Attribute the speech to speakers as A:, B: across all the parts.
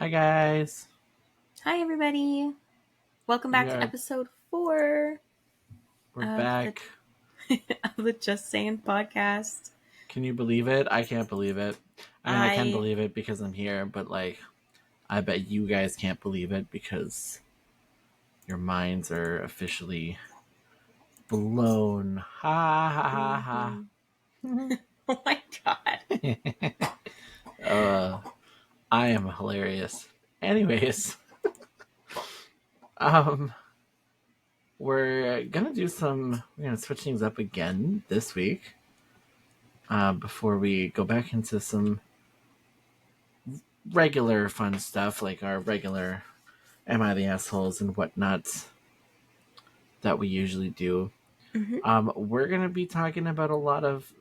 A: guys.
B: Hi, everybody. Welcome back to episode 4
A: We're
B: of
A: back.
B: of the Just Saying podcast.
A: Can you believe it? I can't believe it. I mean, I can believe it because I'm here, but I bet you guys can't believe it because your minds are officially blown. Ha ha ha ha.
B: Oh my god.
A: I am hilarious. Anyways, we're gonna switch things up again this week. Before we go back into some regular fun stuff, like our regular Am I the Assholes and whatnot that we usually do. We're going to be talking about a lot of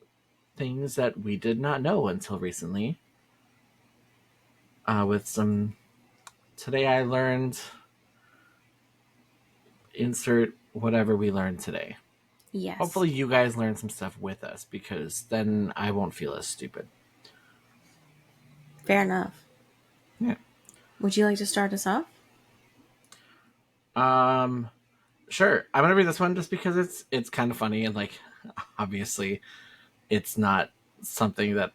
A: things that we did not know until recently. Today I learned, insert whatever we learned today.
B: Yes.
A: Hopefully you guys learn some stuff with us because then I won't feel as stupid.
B: Fair enough.
A: Yeah.
B: Would you like to start us off?
A: Sure. I'm going to read this one just because it's kind of funny and obviously it's not something that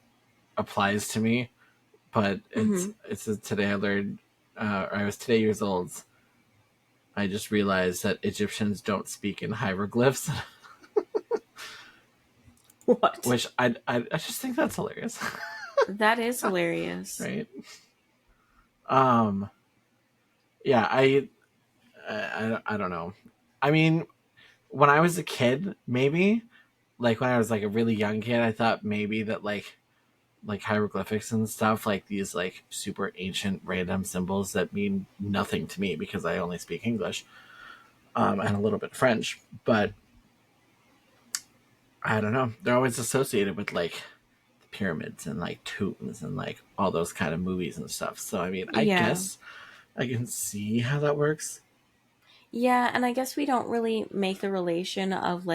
A: applies to me, but it's today I learned, I was today years old. I just realized that Egyptians don't speak in hieroglyphs.
B: What?
A: Which I just think that's hilarious.
B: That is hilarious.
A: Right? Yeah, I don't know. I mean, when I was a kid, maybe, when I was a really young kid, I thought maybe that like hieroglyphics and stuff, like these super ancient random symbols that mean nothing to me because I only speak English and a little bit French, but I don't know, they're always associated with the pyramids and tombs and all those kind of movies and stuff. So I mean, I guess I can see how that works.
B: Yeah, and I guess we don't really make the relation of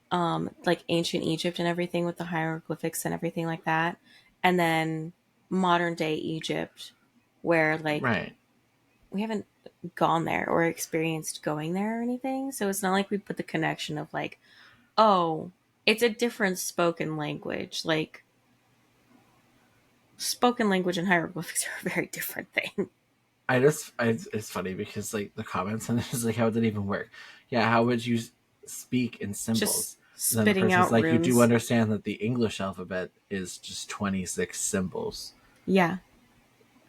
B: ancient Egypt and everything with the hieroglyphics and everything like that, and then modern day Egypt, where
A: Right.
B: we haven't gone there or experienced going there or anything, so it's not like we put the connection of oh, it's a different spoken language. Spoken language and hieroglyphics are a very different thing.
A: It's funny because the comments and it's how would it even work? Yeah, how would you speak in symbols?
B: Just spitting out
A: runes. You do understand that the English alphabet is just 26 symbols.
B: Yeah.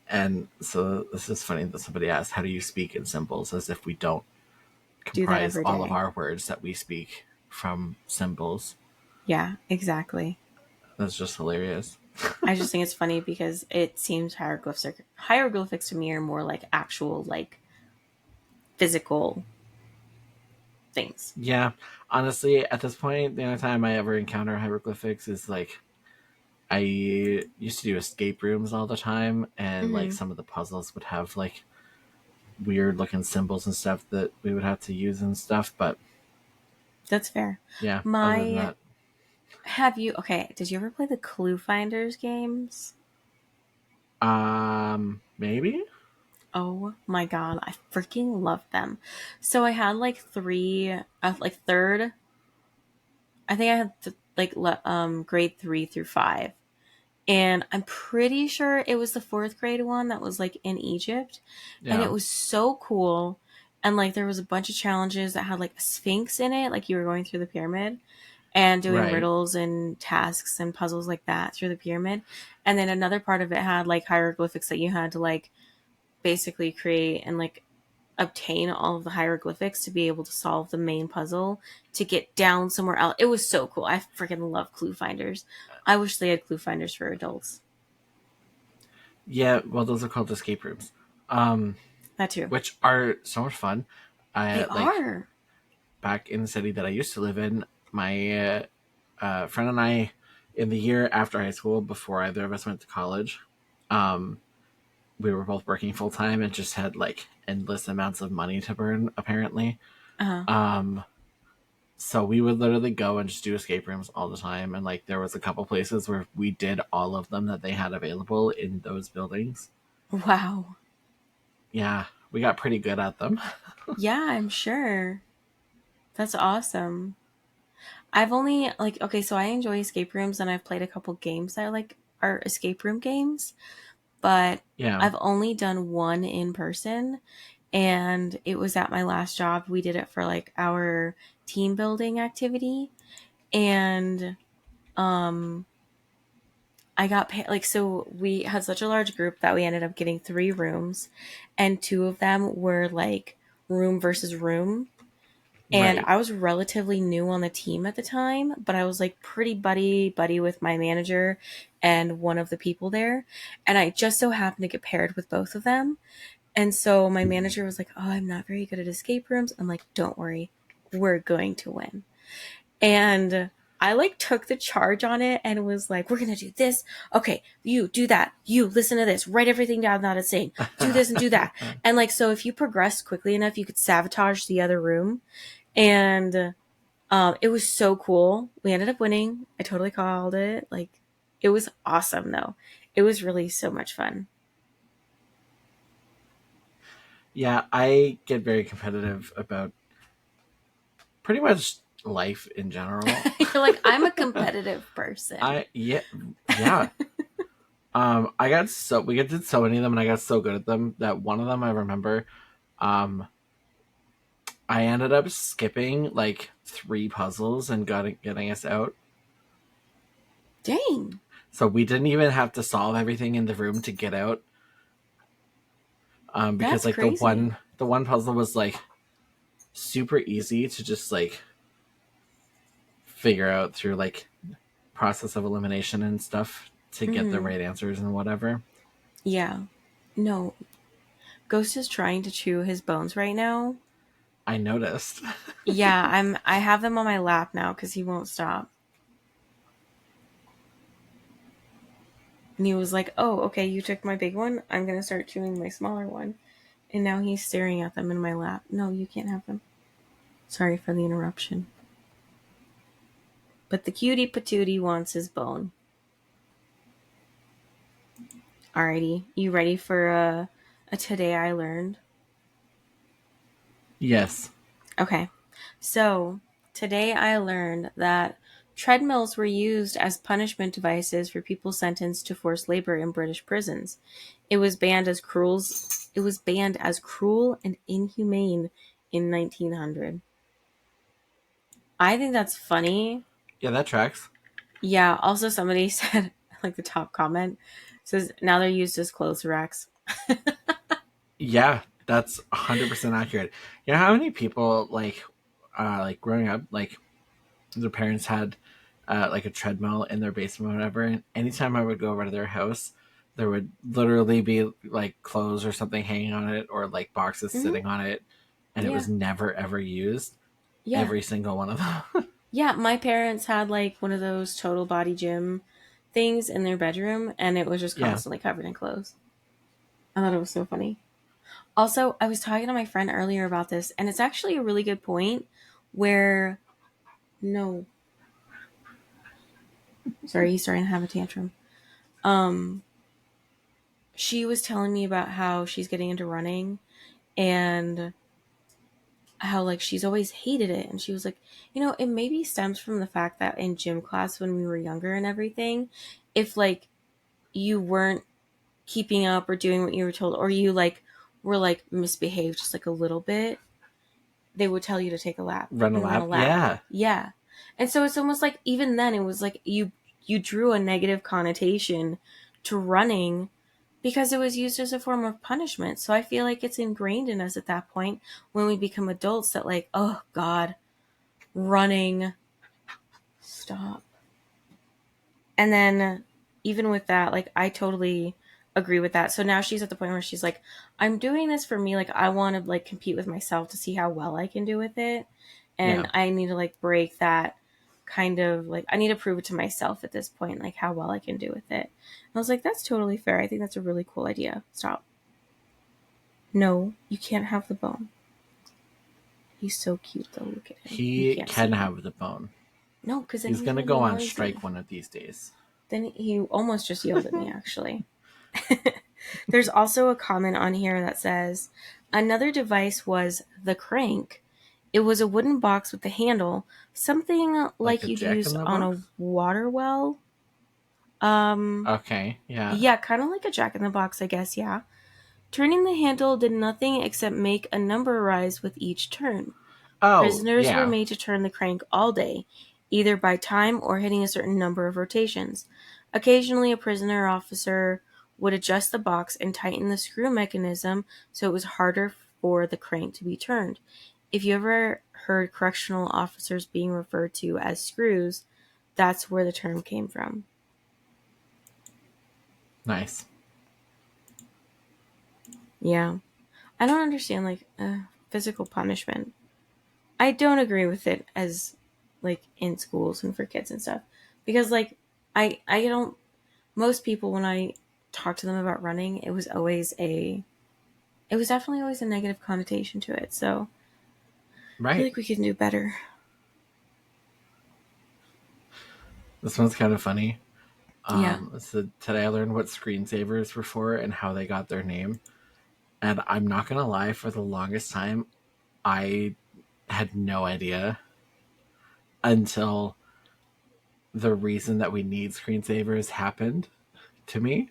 A: And so this is funny that somebody asked, how do you speak in symbols, as if we don't comprise all of our words that we speak from symbols.
B: Yeah, exactly.
A: That's just hilarious.
B: I just think it's funny because it seems hieroglyphics to me are more actual physical things.
A: Yeah, honestly, at this point, the only time I ever encounter hieroglyphics is I used to do escape rooms all the time, and some of the puzzles would have weird looking symbols and stuff that we would have to use and stuff. But
B: that's fair.
A: Yeah. Other than that,
B: did you ever play the Clue Finders games?
A: Maybe.
B: Oh my god, I freaking loved them. So I had third. I think I had grade 3 through 5. And I'm pretty sure it was the 4th grade one that was in Egypt. Yeah. And it was so cool. And there was a bunch of challenges that had a sphinx in it, you were going through the pyramid and doing riddles and tasks and puzzles like that through the pyramid. And then another part of it had hieroglyphics that you had to basically create and obtain all of the hieroglyphics to be able to solve the main puzzle to get down somewhere else. It was so cool. I freaking love Clue Finders. I wish they had Clue Finders for adults.
A: Yeah, well, those are called escape rooms.
B: That too.
A: Which are so much fun.
B: They are.
A: Back in the city that I used to live in, my friend and I, in the year after high school, before either of us went to college, we were both working full time and just had endless amounts of money to burn, apparently. So we would literally go and just do escape rooms all the time, and there was a couple places where we did all of them that they had available in those buildings.
B: Wow.
A: Yeah, we got pretty good at them.
B: Yeah, I'm sure. That's awesome. I've only like okay, so I enjoy escape rooms and I've played a couple games that are escape room games, but
A: Yeah,
B: I've only done one in person and it was at my last job. We did it for like our team building activity and um I got paid like so we had such a large group that we ended up getting 3 rooms and 2 of them were like room versus room. And
A: right.
B: I was relatively new on the team at the time, but I was like pretty buddy with my manager and one of the people there. And I just so happened to get paired with both of them. And so my manager was like, "Oh, I'm not very good at escape rooms." I'm like, "Don't worry. We're going to win." And I like took the charge on it and was like, "We're going to do this. Okay, you do that. You listen to this. Write everything down that it's saying. Do this and do that." And like so if you progressed quickly enough, you could sabotage the other room. And it was so cool. We ended up winning. I totally called it. Like, it was awesome, though. It was really so much fun.
A: Yeah, I get very competitive about pretty much life in general.
B: You're like, I'm a competitive person.
A: I yeah yeah. I got so we did so many of them, and I got so good at them that one of them I remember. Um, I ended up skipping like 3 puzzles and getting us out.
B: Dang,
A: So we didn't even have to solve everything in the room to get out. Because
B: that's
A: like
B: crazy.
A: the one puzzle was like super easy to just like figure out through like process of elimination and stuff to get the
B: Hmm.
A: right answers and whatever.
B: Yeah. No, Ghost is trying to chew his bones right now.
A: I noticed.
B: Yeah, I have them on my lap now because he won't stop. And he was like, "Oh, okay, you took my big one. I'm gonna start chewing my smaller one." And now he's staring at them in my lap. No, you can't have them. Sorry for the interruption. But the cutie patootie wants his bone. Alrighty, you ready for a today I learned?
A: Yes.
B: Okay, so today I learned that treadmills were used as punishment devices for people sentenced to forced labor in British prisons. It was banned as cruel. It was banned as cruel and inhumane in 1900. I think that's funny.
A: Yeah, that tracks.
B: Yeah. Also, somebody said like the top comment says now they're used as clothes racks.
A: Yeah, that's 100% accurate. You know how many people like growing up, like their parents had like a treadmill in their basement or whatever. And anytime I would go over to their house, there would literally be like clothes or something hanging on it or like boxes
B: Hmm.
A: sitting on it, and it
B: Yeah.
A: was never ever used.
B: Yeah.
A: Every single one of them.
B: Yeah, my parents had like one of those total body gym things in their bedroom and it was just
A: Yeah,
B: constantly covered in clothes. I thought it was so funny. Also, I was talking to my friend earlier about this and it's actually a really good point where no, sorry, he's starting to have a tantrum. Um she was telling me about how she's getting into running and how like she's always hated it and she was like, it maybe stems from the fact that in gym class when we were younger and everything, if like you weren't keeping up or doing what you were told or you like were like misbehaved just like a little bit, they would tell you to take a lap
A: run a
B: and run a
A: lap.
B: lap.
A: Yeah,
B: Yeah. And so it's almost like even then it was like you drew a negative connotation to running because it was used as a form of punishment. So I feel like it's ingrained in us at that point when we become adults that like, oh god, running, stop. And then even with that, like I totally agree with that. So now she's at the point where she's like, I'm doing this for me. Like I want to like compete with myself to see how well I can do with it.
A: yeah.
B: And I need to like break that kind of like I need to prove it to myself at this point, like how well I can do with it. And I was like, that's totally fair. I think that's a really cool idea. Stop. No, you can't have the bone. He's so cute though. Look at him. You
A: He
B: can't see
A: can
B: him.
A: have the bone.
B: No, because then
A: He's
B: he's
A: gonna
B: gonna be
A: go on
B: noisy.
A: strike one of these days.
B: Then he almost just yelled at me actually. There's also a comment on here that says another device was the crank. It was a wooden box with a handle, something
A: Like
B: like
A: a
B: you'd
A: jack
B: use
A: in the
B: on a
A: box?
B: water well.
A: Okay, yeah.
B: Yeah, kind of like a jack in the box, I guess, yeah. Turning the handle did nothing except make a number rise with each turn.
A: Oh,
B: Prisoners were
A: yeah.
B: made to turn the crank all day, either by time or hitting a certain number of rotations. Occasionally, a prisoner officer would adjust the box and tighten the screw mechanism so it was harder for the crank to be turned. If you ever heard correctional officers being referred to as screws, that's where the term came from.
A: Nice.
B: Yeah. I don't understand, like, physical punishment. I don't agree with it as, like, in schools and for kids and stuff. Because, like, I don't, most people, when I talk to them about running, it was definitely always a negative connotation to it. So I feel
A: Right.
B: like we can do better.
A: This one's kind of funny.
B: Yeah.
A: So today I learned what screensavers were for and how they got their name. And I'm not gonna lie, for the longest time, I had no idea until the reason that we need screensavers happened to me.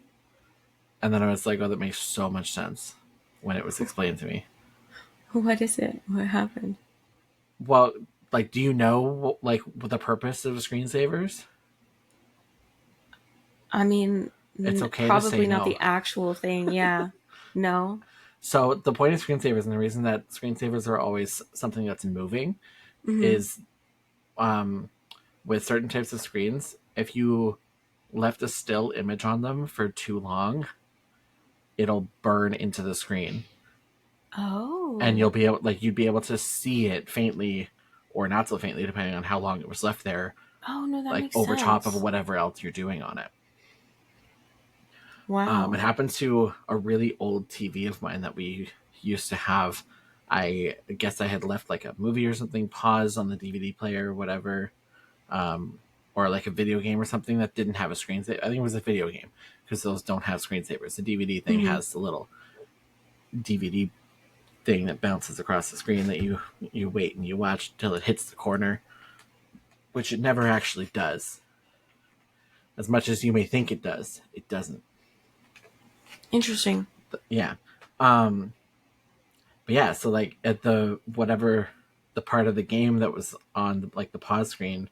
A: And then I was like, oh, that makes so much sense when it was explained to me.
B: What is it? What happened?
A: Well, like, do you know, like, the purpose of screensavers?
B: I mean,
A: It's okay to say
B: probably not
A: no.
B: the actual thing. Yeah. No.
A: So the point of screensavers and the reason that screensavers are always something that's moving
B: Mm-hmm.
A: is um, with certain types of screens, if you left a still image on them for too long, it'll burn into the screen, and
B: Oh.
A: you'll be able, like, you'd be able to see it faintly or not so faintly, depending on how long it was left there,
B: Oh, no, that
A: like
B: makes
A: over top of
B: sense.
A: whatever else you're doing on it. It
B: Wow.
A: happened to a really old TV of mine that we used to have. I guess I had left like a movie or something paused on the DVD player or whatever, um, or like a video game or something that didn't have a screensaver. I think it was a video game because those don't have screensavers. The DVD thing
B: Mm-hmm.
A: has the little DVD thing that bounces across the screen that you wait and you watch till it hits the corner, which it never actually does. As much as you may think it does, it doesn't.
B: Interesting.
A: Yeah. Um, but yeah, so like at the whatever the part of the game that was on like the pause screen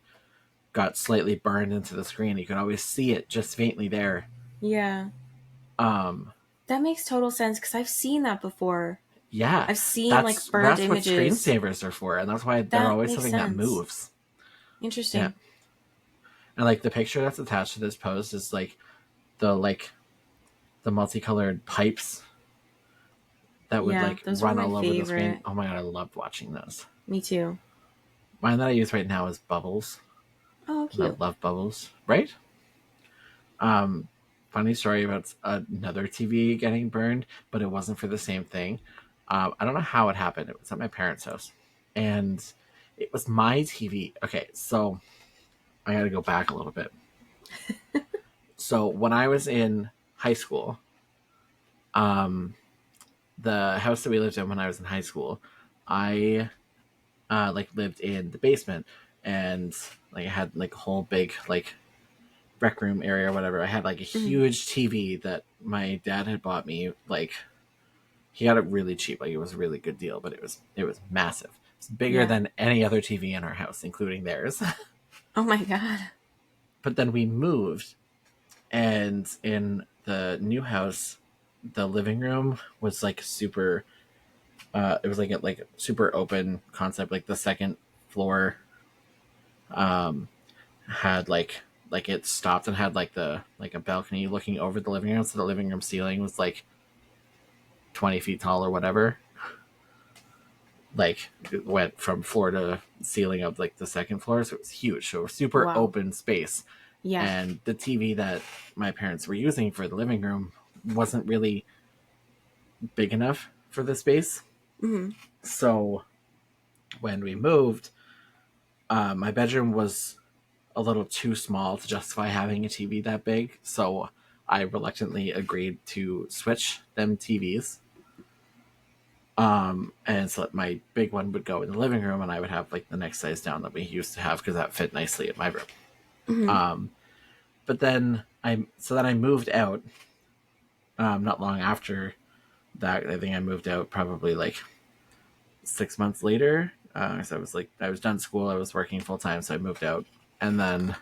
A: got slightly burned into the screen. You could always see it just faintly there.
B: Yeah.
A: Um,
B: That makes total sense because I've seen that before.
A: yeah,
B: I've seen like
A: that's
B: burned
A: that's what
B: images.
A: screensavers are for, and that's why they're
B: That
A: always
B: makes
A: something that
B: sense.
A: moves. Yeah,
B: Interesting.
A: and like the picture that's attached to this post is the like the multicolored pipes that would
B: Yeah,
A: like
B: those were
A: run
B: my
A: all over the screen.
B: favorite.
A: Oh my god, I loved watching those.
B: Me too.
A: Mine that I use right now is Bubbles,
B: Oh,
A: and I
B: cute.
A: love Bubbles. Right? Um, Funny story about another TV getting burned, but it wasn't for the same thing. I don't know how it happened. It was at my parents' house, and it was my TV. Okay, so I got to go back a little bit. So when I was in high school, um, the house that we lived in when I was in high school, I like lived in the basement, and like I had like a whole big like rec room area or whatever. I had like a
B: Mm,
A: huge TV that my dad had bought me. Like he got it really cheap. Like it was a really good deal, but it was massive. It's bigger
B: yeah.
A: than any other TV in our house, including theirs.
B: Oh my god.
A: But then we moved, and in the new house, the living room was like super. It was like a super open concept. Like the second floor, um, had like it stopped and had like the like a balcony looking over the living room. So the living room ceiling was like 20 feet tall or whatever. Like it went from floor to ceiling of like the second floor, so it was huge. So a super
B: Wow.
A: open space.
B: Yeah.
A: And the TV that my parents were using for the living room wasn't really big enough for the space.
B: Mm,
A: So when we moved, my bedroom was a little too small to justify having a TV that big. So I reluctantly agreed to switch them TVs. And so my big one would go in the living room, and I would have like the next size down that we used to have because that fit nicely in my room.
B: Mm-hmm.
A: But then I moved out. Not long after that, I think I moved out probably like 6 months later. So I was done school, I was working full time, so I moved out, and then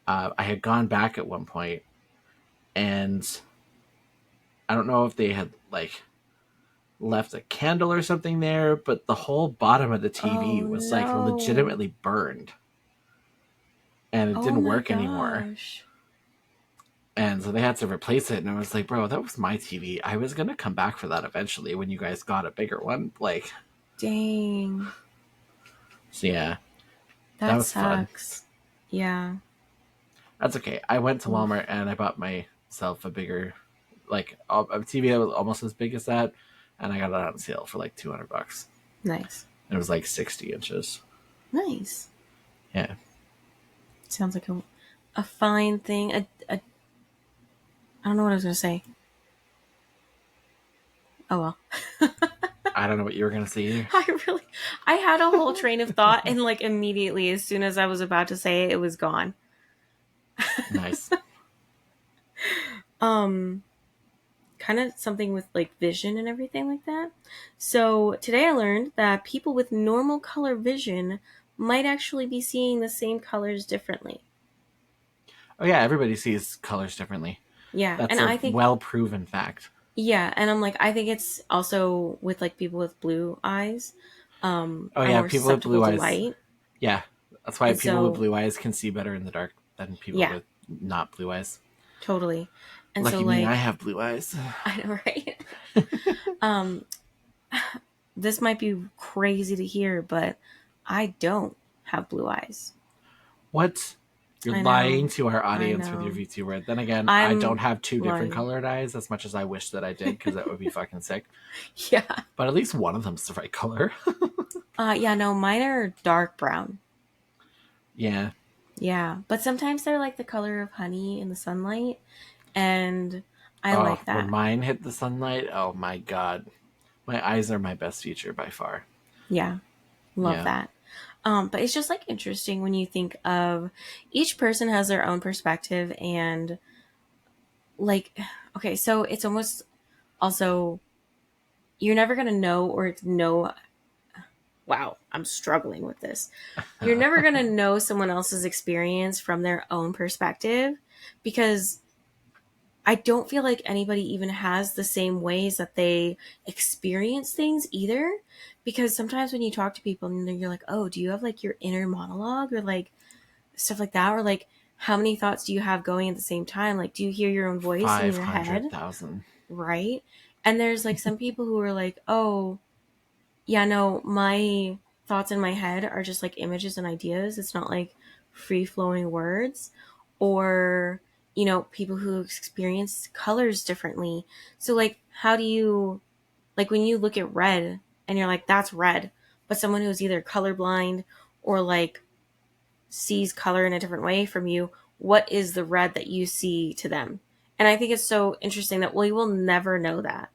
A: I had gone back at one point, and I don't know if they had like left a candle or something there, but the whole bottom of the TV
B: Oh
A: was like
B: no.
A: legitimately burned, and it
B: Oh
A: didn't
B: my
A: work anymore.
B: gosh.
A: And so they had to replace it, and I was like, bro, that was my TV. I was gonna come back for that eventually when you guys got a bigger one. Like,
B: Dang.
A: so yeah, that
B: That
A: was fun.
B: sucks. Yeah.
A: That's okay. I went to
B: Oof.
A: Walmart and I bought myself a bigger, like a TV that was almost as big as that, and I got it on sale for like $200.
B: Nice.
A: It was like 60 inches.
B: Nice.
A: Yeah.
B: Sounds like a fine thing. I don't know what I was gonna say. Oh well.
A: I don't know what you were gonna say either.
B: I had a whole train of thought, and like immediately as soon as I was about to say it, it was gone.
A: Nice.
B: Um Kind of something with like vision and everything like that. So today I learned that people with normal color vision might actually be seeing the same colors differently.
A: Oh yeah, everybody sees colors differently.
B: Yeah,
A: That's
B: and
A: a
B: I think
A: well proven fact.
B: yeah, and I'm like I think it's also with like people with blue eyes
A: Oh
B: are
A: yeah,
B: more
A: people with
B: susceptible
A: blue
B: to
A: eyes.
B: light.
A: Yeah, that's why
B: And
A: people with
B: so
A: blue eyes can see better in the dark than people
B: yeah,
A: with not blue eyes.
B: totally. And so
A: Lucky me, I
B: like
A: have blue eyes.
B: I know, right? um this might be crazy to hear, but I don't have blue eyes.
A: What? You're
B: I
A: lying
B: know.
A: to our
B: I
A: audience with your
B: know.
A: VT word. Then again, I don't
B: I'm
A: have two different
B: lying.
A: colored eyes as much as I wish that I did because that would be fucking sick.
B: Yeah.
A: But at least one of them's the right color.
B: Yeah, no, mine are dark brown.
A: Yeah.
B: Yeah. But sometimes they're like the color of honey in the sunlight. And I
A: Oh,
B: like
A: when
B: that.
A: mine hit the sunlight, oh my god. My eyes are my best feature by far.
B: Yeah. Love
A: Yeah.
B: that. But it's just like interesting when you think of each person has their own perspective and like okay, so it's almost also you're never gonna know or know wow, I'm struggling with this. You're never going to know someone else's experience from their own perspective because I don't feel like anybody even has the same ways that they experience things either. Because sometimes when you talk to people and you're like, oh, do you have like your inner monologue or like stuff like that? Or like, how many thoughts do you have going at the same time? Like, do you hear your own voice in your head?
A: 500,000.
B: Right. And there's like some people who are like, oh, yeah, no, my thoughts in my head are just like images and ideas. It's not like free flowing words or, you know, people who experience colors differently. So, like, how do you, like, when you look at red and you're like, that's red, but someone who's either colorblind or like sees color in a different way from you, what is the red that you see to them? And I think it's so interesting that we will never know that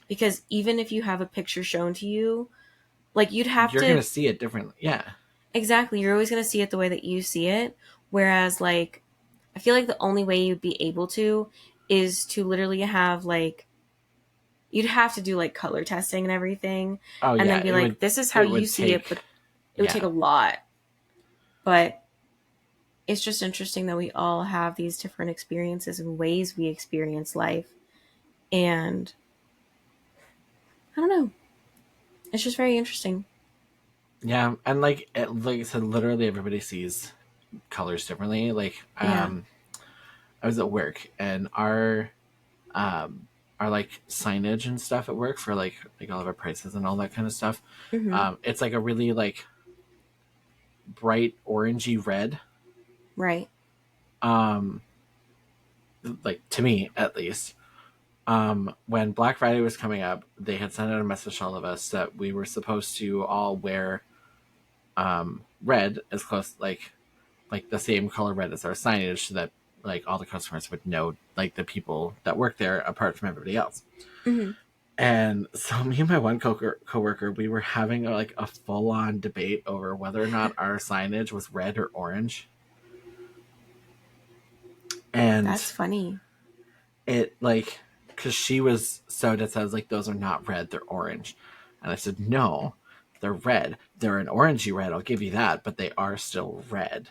B: because even if you have a picture shown to you, like you'd have
A: You're going to
B: to
A: see it differently. Yeah.
B: exactly, you're always going to see it the way that you see it. Whereas like I feel like the only way you'd be able to is to literally have like you'd have to do like color testing and everything
A: Oh
B: and then
A: yeah,
B: be like this is how
A: it
B: you
A: would
B: see it,
A: take
B: but it would take
A: yeah.
B: a lot. But it's just interesting that we all have these different experiences and ways we experience life. And I don't know. It's just very interesting.
A: Yeah, and like I said, literally everybody sees colors differently. Like
B: Yeah.
A: I was at work, and our like signage and stuff at work for like all of our prices and all that kind of stuff.
B: Mm-hmm.
A: It's like a really like bright orangey red.
B: Right.
A: Um, like to me at least. When Black Friday was coming up, they had sent out a message to all of us that we were supposed to all wear red as close like the same color red as our signage so that like all the customers would know like the people that work there apart from everybody else.
B: Mm-hmm.
A: And so me and my one coworker, we were having like a full on debate over whether or not our signage was red or orange. And
B: That's funny.
A: it like, because she was so dead set, I was like, those are not red, they're orange. And I said, no, they're red. They're an orangey red, I'll give you that, but they are still red.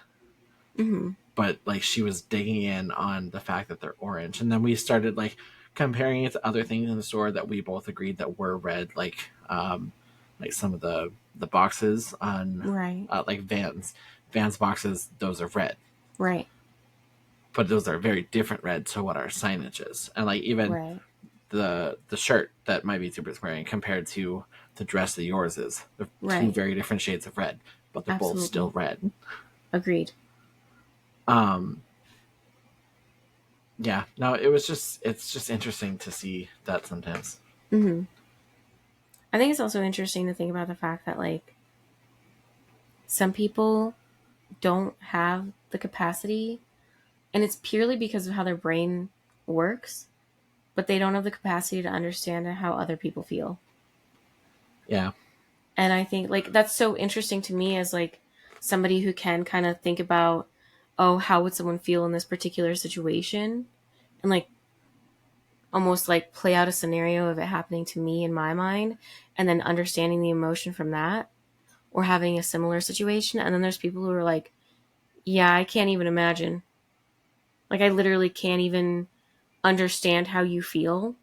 B: Mm-hmm.
A: But like she was digging in on the fact that they're orange. And then we started like comparing it to other things in the store that we both agreed that were red, like some of the boxes on
B: Right.
A: like Vans boxes, those are red.
B: Right.
A: But those are very different red to what our signage is. And like even
B: Right.
A: the shirt that my VTuber's wearing compared to the dress that yours is. They're two
B: Right.
A: very different shades of red, but they're both still
B: Absolutely.
A: red.
B: Agreed.
A: Yeah, no, it's just interesting to see that sometimes.
B: Mm-hmm. I think it's also interesting to think about the fact that like some people don't have the capacity, and it's purely because of how their brain works, but they don't have the capacity to understand how other people feel.
A: Yeah.
B: And I think like that's so interesting to me as like somebody who can kind of think about, oh, how would someone feel in this particular situation, and like almost like play out a scenario of it happening to me in my mind, and then understanding the emotion from that, or having a similar situation. And then there's people who are like, yeah, I can't even imagine. Like I literally can't even understand how you feel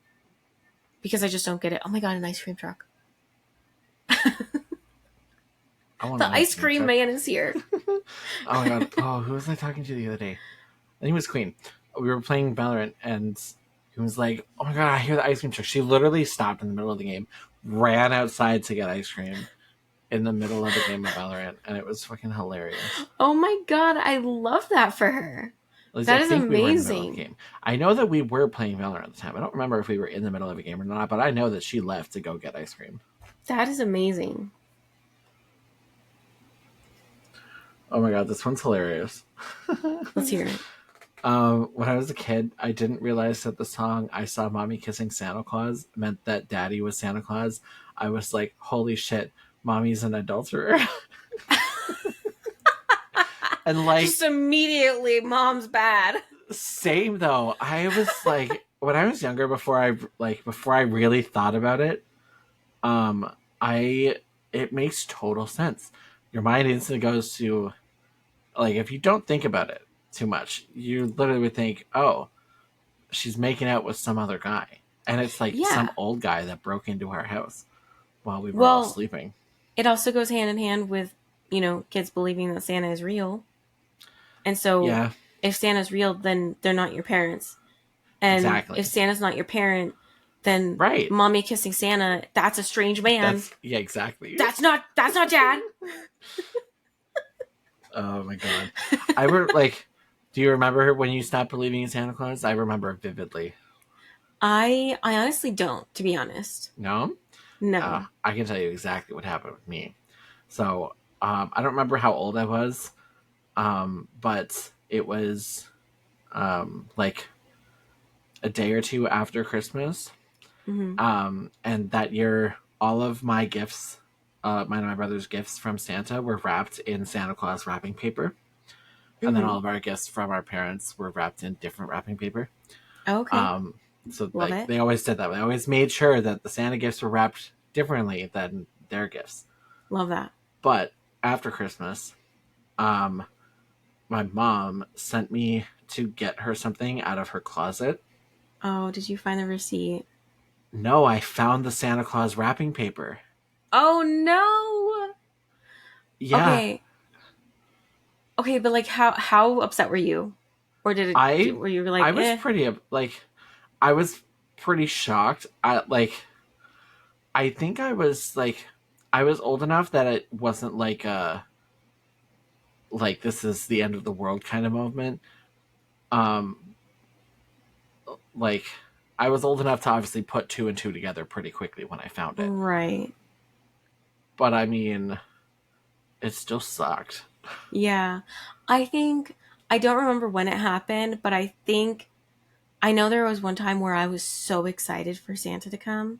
B: because I just don't get it. Oh my god, an ice cream truck.
A: I want
B: The
A: an ice
B: ice
A: cream
B: cream
A: truck.
B: man is here.
A: Oh my god. Oh, who was I talking to the other day? I think it was Queen. We were playing Valorant and he was like, oh my god, I hear the ice cream truck. She literally stopped in the middle of the game, ran outside to get ice cream in the middle of a game of Valorant, and it was fucking hilarious.
B: Oh my god, I love that for her.
A: At least I
B: That is
A: think we were in the middle of the
B: amazing.
A: game. I know that we were playing Valorant at the time. I don't remember if we were in the middle of a game or not, but I know that she left to go get ice cream.
B: That is amazing.
A: Oh my god, this one's hilarious.
B: Let's hear it.
A: When I was a kid, I didn't realize that the song I Saw Mommy Kissing Santa Claus meant that Daddy was Santa Claus. I was like, holy shit, Mommy's an adulterer. And like,
B: Just immediately, mom's bad.
A: same though. I was like, when I was younger, before I really thought about it, I it makes total sense. Your mind instantly goes to, like, if you don't think about it too much, you literally would think, oh, she's making out with some other guy, and it's like
B: Yeah.
A: some old guy that broke into our house while we were all
B: Well,
A: sleeping.
B: it also goes hand in hand with, kids believing that Santa is real. And so
A: Yeah,
B: if Santa's real, then they're not your parents. And if
A: exactly.
B: Santa's not your parent, then
A: Right.
B: mommy kissing Santa, that's a strange man.
A: Exactly.
B: That's not dad.
A: Oh my god. I were like, do you remember when you stopped believing in Santa Claus? I remember vividly.
B: I honestly don't, to be honest.
A: No?
B: No.
A: I can tell you exactly what happened with me. So, I don't remember how old I was, but it was like a day or two after Christmas.
B: Mm-hmm.
A: And that year, all of my gifts, mine and my brother's gifts from Santa, were wrapped in Santa Claus wrapping paper. And then
B: Mm-hmm.
A: all of our gifts from our parents were wrapped in different wrapping paper.
B: Okay.
A: So
B: Love
A: like
B: it.
A: they always did that. They always made sure that the Santa gifts were wrapped differently than their gifts.
B: Love that.
A: But after Christmas, um, my mom sent me to get her something out of her closet.
B: Oh, did you find the receipt?
A: No, I found the Santa Claus wrapping paper.
B: Oh no.
A: Yeah,
B: Okay. Okay, but like how upset were you? Or
A: I
B: were you like,
A: I was
B: eh?
A: pretty like I was pretty shocked. I think I was old enough that it wasn't like a like this is the end of the world kind of moment. Um like I was old enough to obviously put two and two together pretty quickly when I found it.
B: Right.
A: But I mean, it still sucked.
B: Yeah. I think I don't remember when it happened, but I know there was one time where I was so excited for Santa to come,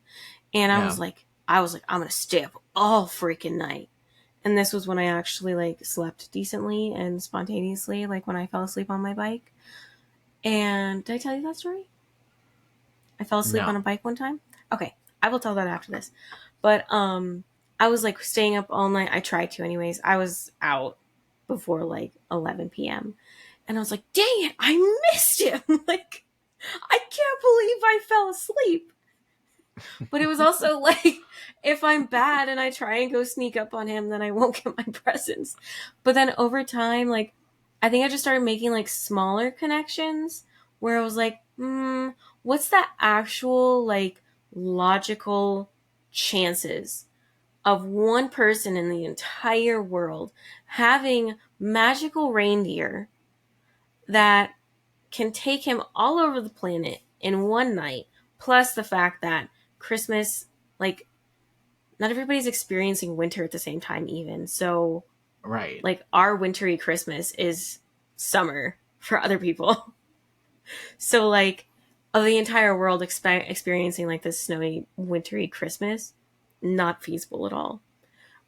B: and
A: Yeah.
B: I was like, I'm gonna stay up all freaking night. And this was when I actually like slept decently and spontaneously, like when I fell asleep on my bike. And did I tell you that story? I fell asleep on
A: No.
B: a bike one time. Okay, I will tell that after this. But I was like staying up all night. I tried to anyways. I was out before like 11 p.m. And I was like, "Dang it, I missed him." Like I can't believe I fell asleep. But it was also like, if I'm bad and I try and go sneak up on him, then I won't get my presents. But then over time, like, I think I just started making like smaller connections where I was like, what's the actual like logical chances of one person in the entire world having magical reindeer that can take him all over the planet in one night, plus the fact that Christmas, like, not everybody's experiencing winter at the same time, even. So,
A: Right.
B: like, our wintry Christmas is summer for other people. So, like, of the entire world experiencing like this snowy, wintry Christmas, not feasible at all.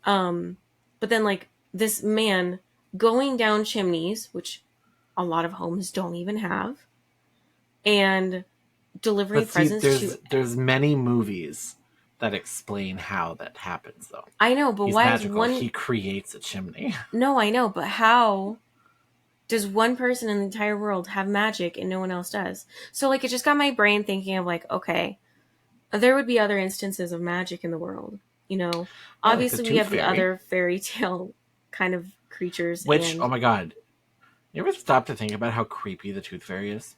B: Um, but then, like, this man going down chimneys, which a lot of homes don't even have, and delivering
A: But see,
B: presents to.
A: there's many movies that explain how that happens though.
B: I know, but
A: He's
B: why is
A: magical.
B: one.
A: He creates a chimney.
B: No, I know, but how does one person in the entire world have magic and no one else does? So, like, it just got my brain thinking of, like, okay, there would be other instances of magic in the world. You know,
A: Yeah, like the
B: obviously we
A: Tooth
B: have the
A: Fairy.
B: other fairy tale kind of creatures,
A: Which, oh
B: and
A: my god, you ever stop to think about how creepy the Tooth Fairy is?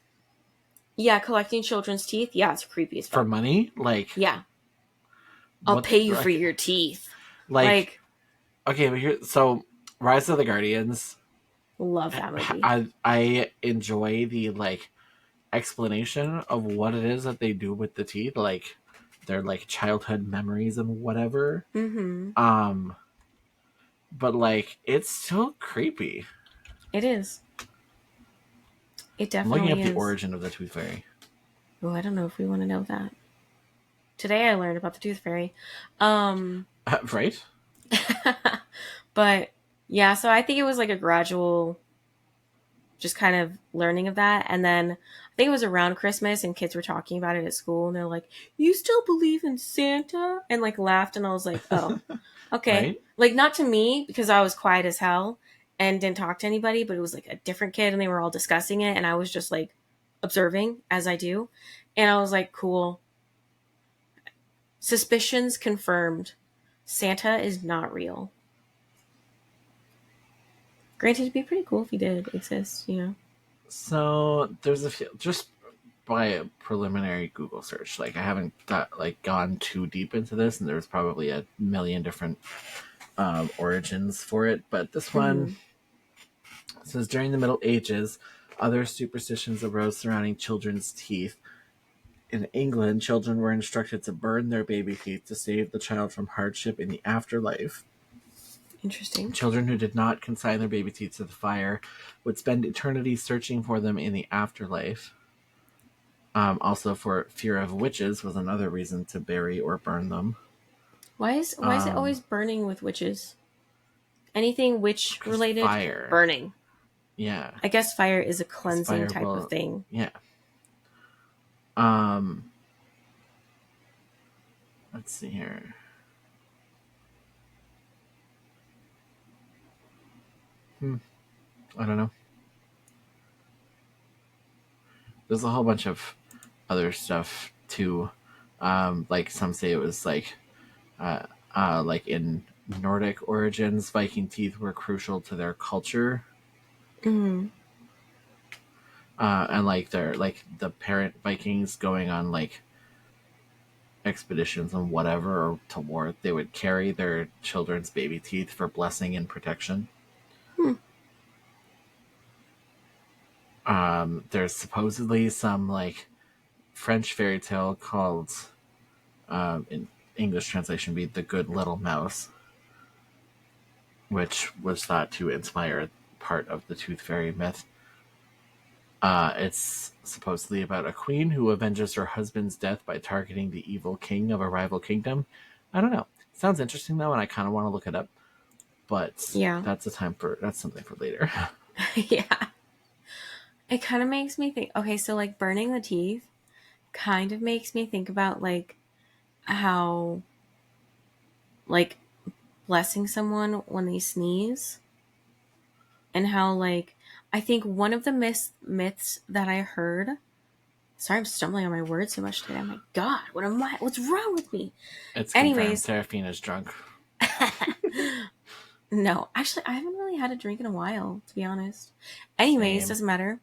B: yeah, collecting children's teeth. Yeah, it's creepy as
A: For
B: fuck.
A: money? Like,
B: Yeah, I'll
A: what?
B: pay you for your teeth.
A: Like,
B: Like,
A: okay, but here, so Rise of the Guardians.
B: love that movie.
A: I enjoy the like explanation of what it is that they do with the teeth, like their like childhood memories and whatever.
B: Mm-hmm.
A: Um, but like it's still creepy.
B: It is. It
A: I'm looking
B: definitely
A: up the
B: is.
A: origin of the Tooth Fairy.
B: Oh, I don't know if we want to know that. Today I learned about the tooth fairy. Um,
A: Right?
B: but yeah, so I think it was like a gradual, just kind of learning of that. And then I think it was around Christmas and kids were talking about it at school and they're like, "You still believe in Santa?" And like laughed. And I was like, "Oh, okay."
A: Right?
B: Like, not to me because I was quiet as hell and didn't talk to anybody, but it was like a different kid and they were all discussing it. And I was just like observing as I do. And I was like, cool. Suspicions confirmed. Santa is not real. Granted, it'd be pretty cool if he did exist, you know?
A: So there's a few just by a preliminary Google search. Like I haven't gone too deep into this, and there's probably a million different origins for it. But this one
B: Mm-hmm.
A: says during the Middle Ages, other superstitions arose surrounding children's teeth. In England, children were instructed to burn their baby teeth to save the child from hardship in the afterlife.
B: Interesting.
A: Children who did not consign their baby teeth to the fire would spend eternity searching for them in the afterlife. Also, for fear of witches was another reason to bury or burn them.
B: Why is it always burning with witches? Anything witch
A: Because
B: related?
A: fire.
B: Burning.
A: Yeah.
B: I guess fire is a
A: Because
B: cleansing
A: fire
B: type of
A: will.
B: thing.
A: Yeah. Um. Let's see here. I don't know. There's a whole bunch of other stuff too. Like some say it was like in Nordic origins, Viking teeth were crucial to their culture.
B: Mm-hmm.
A: And like they're like the parent Vikings going on like expeditions and whatever to war, they would carry their children's baby teeth for blessing and protection.
B: Hmm.
A: There's supposedly some like French fairy tale called, in English translation, be the Good Little Mouse, which was thought to inspire part of the Tooth Fairy myth. It's supposedly about a queen who avenges her husband's death by targeting the evil king of a rival kingdom. I don't know. Sounds interesting though, and I kind of want to look it up. But
B: Yeah.
A: that's something for later.
B: Yeah. It kind of makes me think, okay, so like burning the teeth kind of makes me think about like how like blessing someone when they sneeze, and how like I think one of the myths that I heard. Sorry, I'm stumbling on my words so much today. Oh my god, what's wrong with me?
A: It's confirmed.
B: Anyways,
A: Seraphine is drunk.
B: no, actually, I haven't really had a drink in a while, to be honest. Anyways,
A: Same.
B: doesn't matter.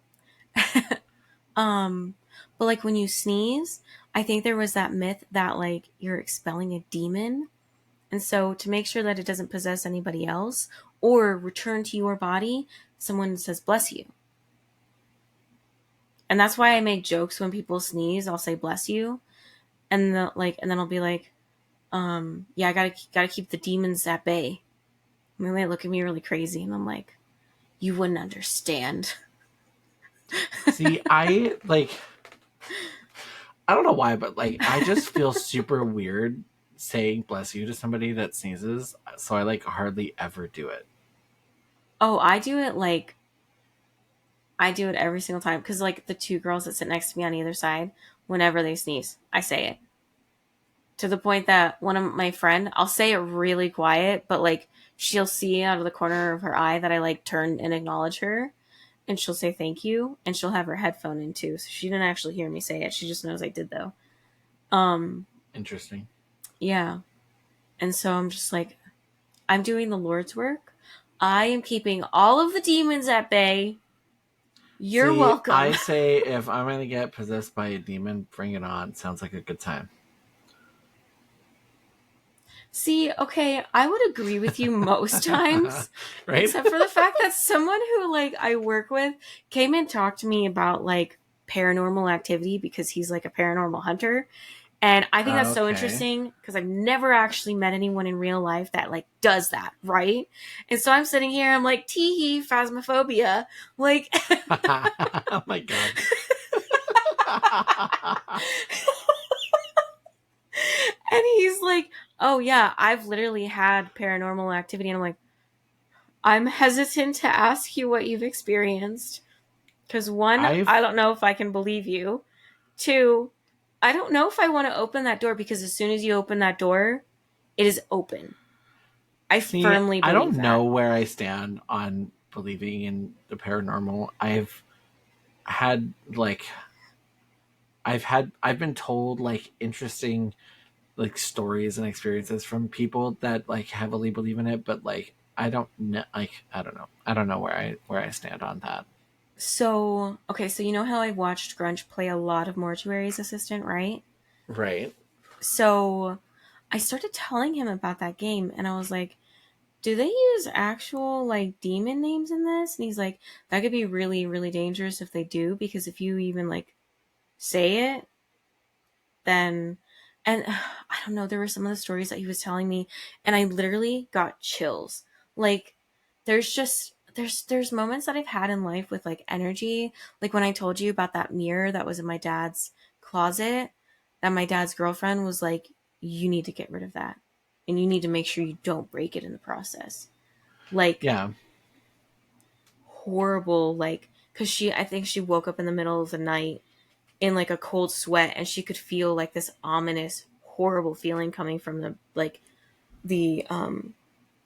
B: um, but like when you sneeze, I think there was that myth that like you're expelling a demon. And so to make sure that it doesn't possess anybody else or return to your body, someone says bless you. And that's why I make jokes when people sneeze, I'll say bless you. And then I'll be like, yeah, I gotta keep the demons at bay. And then they look at me really crazy and I'm like, you wouldn't understand.
A: See, I don't know why, but like I just feel super weird saying bless you to somebody that sneezes, so I like hardly ever do it.
B: Oh, I do it every single time because like the two girls that sit next to me on either side, whenever they sneeze, I say it. To the point that one of my friend, I'll say it really quiet, but like she'll see out of the corner of her eye that I like turn and acknowledge her, and she'll say thank you, and she'll have her headphone in too, so she didn't actually hear me say it. She just knows I did though. Um,
A: Interesting.
B: yeah, and so I'm just like, I'm doing the Lord's work. I am keeping all of the demons at bay. You're
A: See,
B: welcome.
A: I say if I'm gonna get possessed by a demon, bring it on. Sounds like a good time.
B: See, okay, I would agree with you most times,
A: Right?
B: except for the fact that someone who like I work with came and talked to me about like paranormal activity because he's like a paranormal hunter. And I think that's so
A: Okay.
B: interesting because I've never actually met anyone in real life that like does that, right? And so I'm sitting here, I'm like, tee hee, phasmophobia. Like,
A: Oh my god.
B: and he's like, oh yeah, I've literally had paranormal activity. And I'm like, I'm hesitant to ask you what you've experienced. Because one,
A: I've
B: I don't know if I can believe you. Two, I don't know if I want to open that door because as soon as you open that door, it is open. I
A: See,
B: firmly
A: I
B: believe
A: don't know
B: that.
A: where I stand on believing in the paranormal. Had like I've been told like interesting like stories and experiences from people that like heavily believe in it, but like I don't know, like I don't know where I stand on that.
B: So, okay, so you know how I watched Grunge play a lot of Mortuary's Assistant, right?
A: Right.
B: So I started telling him about that game and I was like, do they use actual like demon names in this? And he's like, that could be really, really dangerous if they do, because if you even like say it, then and I don't know, there were some of the stories that he was telling me and I literally got chills. Like there's moments that I've had in life with like energy, like when I told you about that mirror that was in my dad's closet, that my dad's girlfriend was like, you need to get rid of that and you need to make sure you don't break it in the process. Like
A: Yeah.
B: horrible, like because I think she woke up in the middle of the night in like a cold sweat and she could feel like this ominous horrible feeling coming from the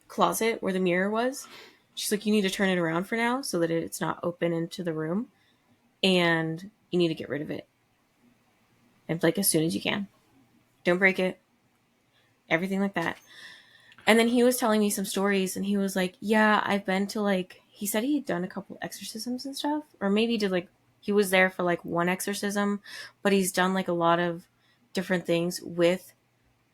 B: closet where the mirror was. She's like, you need to turn it around for now so that it's not open into the room, and you need to get rid of it, and like as soon as you can, don't break it, everything like that. And then he was telling me some stories and he was like, yeah, I've been to like, he said he had done a couple exorcisms and stuff, or maybe did like, he was there for like one exorcism, but he's done like a lot of different things with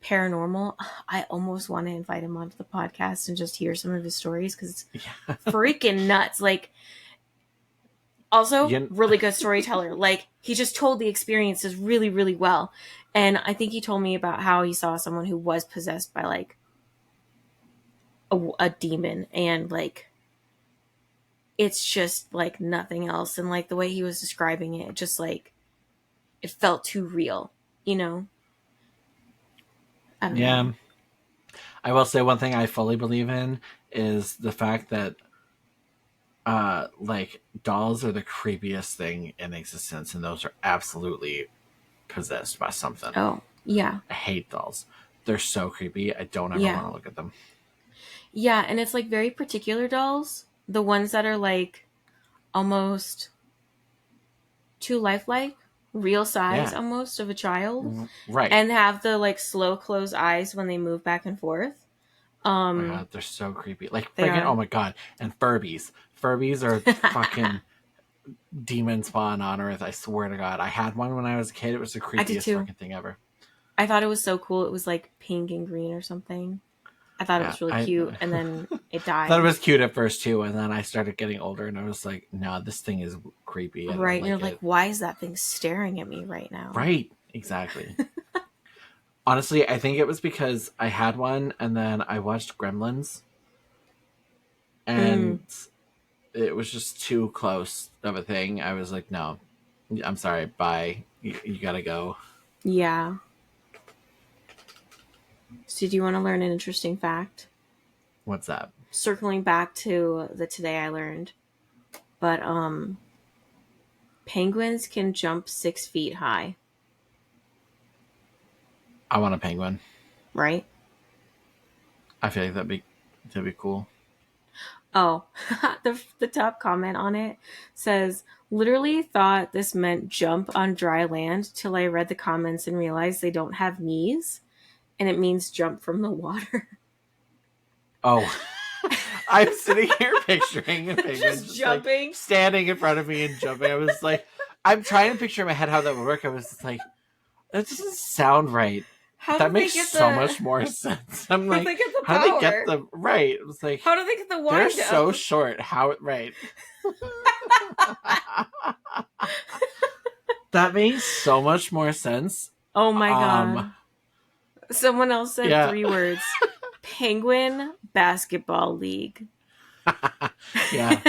B: paranormal. I almost want to invite him onto the podcast and just hear some of his stories because it's
A: Yeah.
B: freaking nuts. Like, also,
A: You,
B: really good storyteller. Like, he just told the experiences really, really well. And I think he told me about how he saw someone who was possessed by like a demon, and like it's just like nothing else. And like the way he was describing it, just like it felt too real, you know? I don't
A: Yeah.
B: know.
A: I will say one thing I fully believe in is the fact that like dolls are the creepiest thing in existence, and those are absolutely possessed by something.
B: Oh, yeah.
A: I hate dolls. They're so creepy. I don't ever
B: Yeah.
A: want to look at them.
B: Yeah, and it's like very particular dolls. The ones that are like almost too lifelike, real size
A: Yeah.
B: almost of a child,
A: Right.
B: and have the like slow closed eyes when they move back and forth.
A: Oh my god, they're so creepy. Like
B: They
A: freaking, oh
B: are.
A: my god. And Furbies. Furbies are fucking demon spawn on earth. I swear to god. I had one when I was a kid. It was the
B: I did
A: creepiest
B: too.
A: fucking thing ever.
B: I thought it was so cool. It was like pink and green or something. I thought it
A: Yeah.
B: was really
A: I
B: cute, and then it
A: thought it
B: died.
A: was cute at first too, and then I started getting older and I was like, no, this thing is creepy. I don't
B: Right, and you're
A: like
B: like,
A: it.
B: why is that thing staring at me right now?
A: Right. Exactly. Honestly, I think it was because I had one and then I watched Gremlins
B: Mm,
A: and it was just too close of a thing. I was like, no, I'm sorry, bye. You gotta go.
B: yeah. So, do you want to learn an interesting fact?
A: What's that?
B: Circling back to the today I learned, but penguins can jump 6 feet high,
A: I want a penguin.
B: right?
A: I feel like that'd be cool.
B: Oh, the top comment on it says, literally thought this meant jump on dry land till I read the comments and realized they don't have knees and it means jump from the water.
A: Oh, I'm sitting here picturing a penguin
B: Just
A: just like
B: jumping.
A: standing in front of me and jumping. I was like, I'm trying to picture in my head how that would work. I was just like, that doesn't sound right.
B: How
A: That
B: do they
A: makes
B: get
A: so
B: the
A: much more sense. I'm
B: how do
A: like,
B: they get the
A: how do they get
B: power?
A: the right? It was like,
B: How do they get the
A: they're
B: wind
A: so
B: up?
A: short. How right? That makes so much more sense.
B: Oh my
A: Um,
B: god. Someone else said
A: yeah,
B: 3 words. Penguin Basketball League.
A: yeah.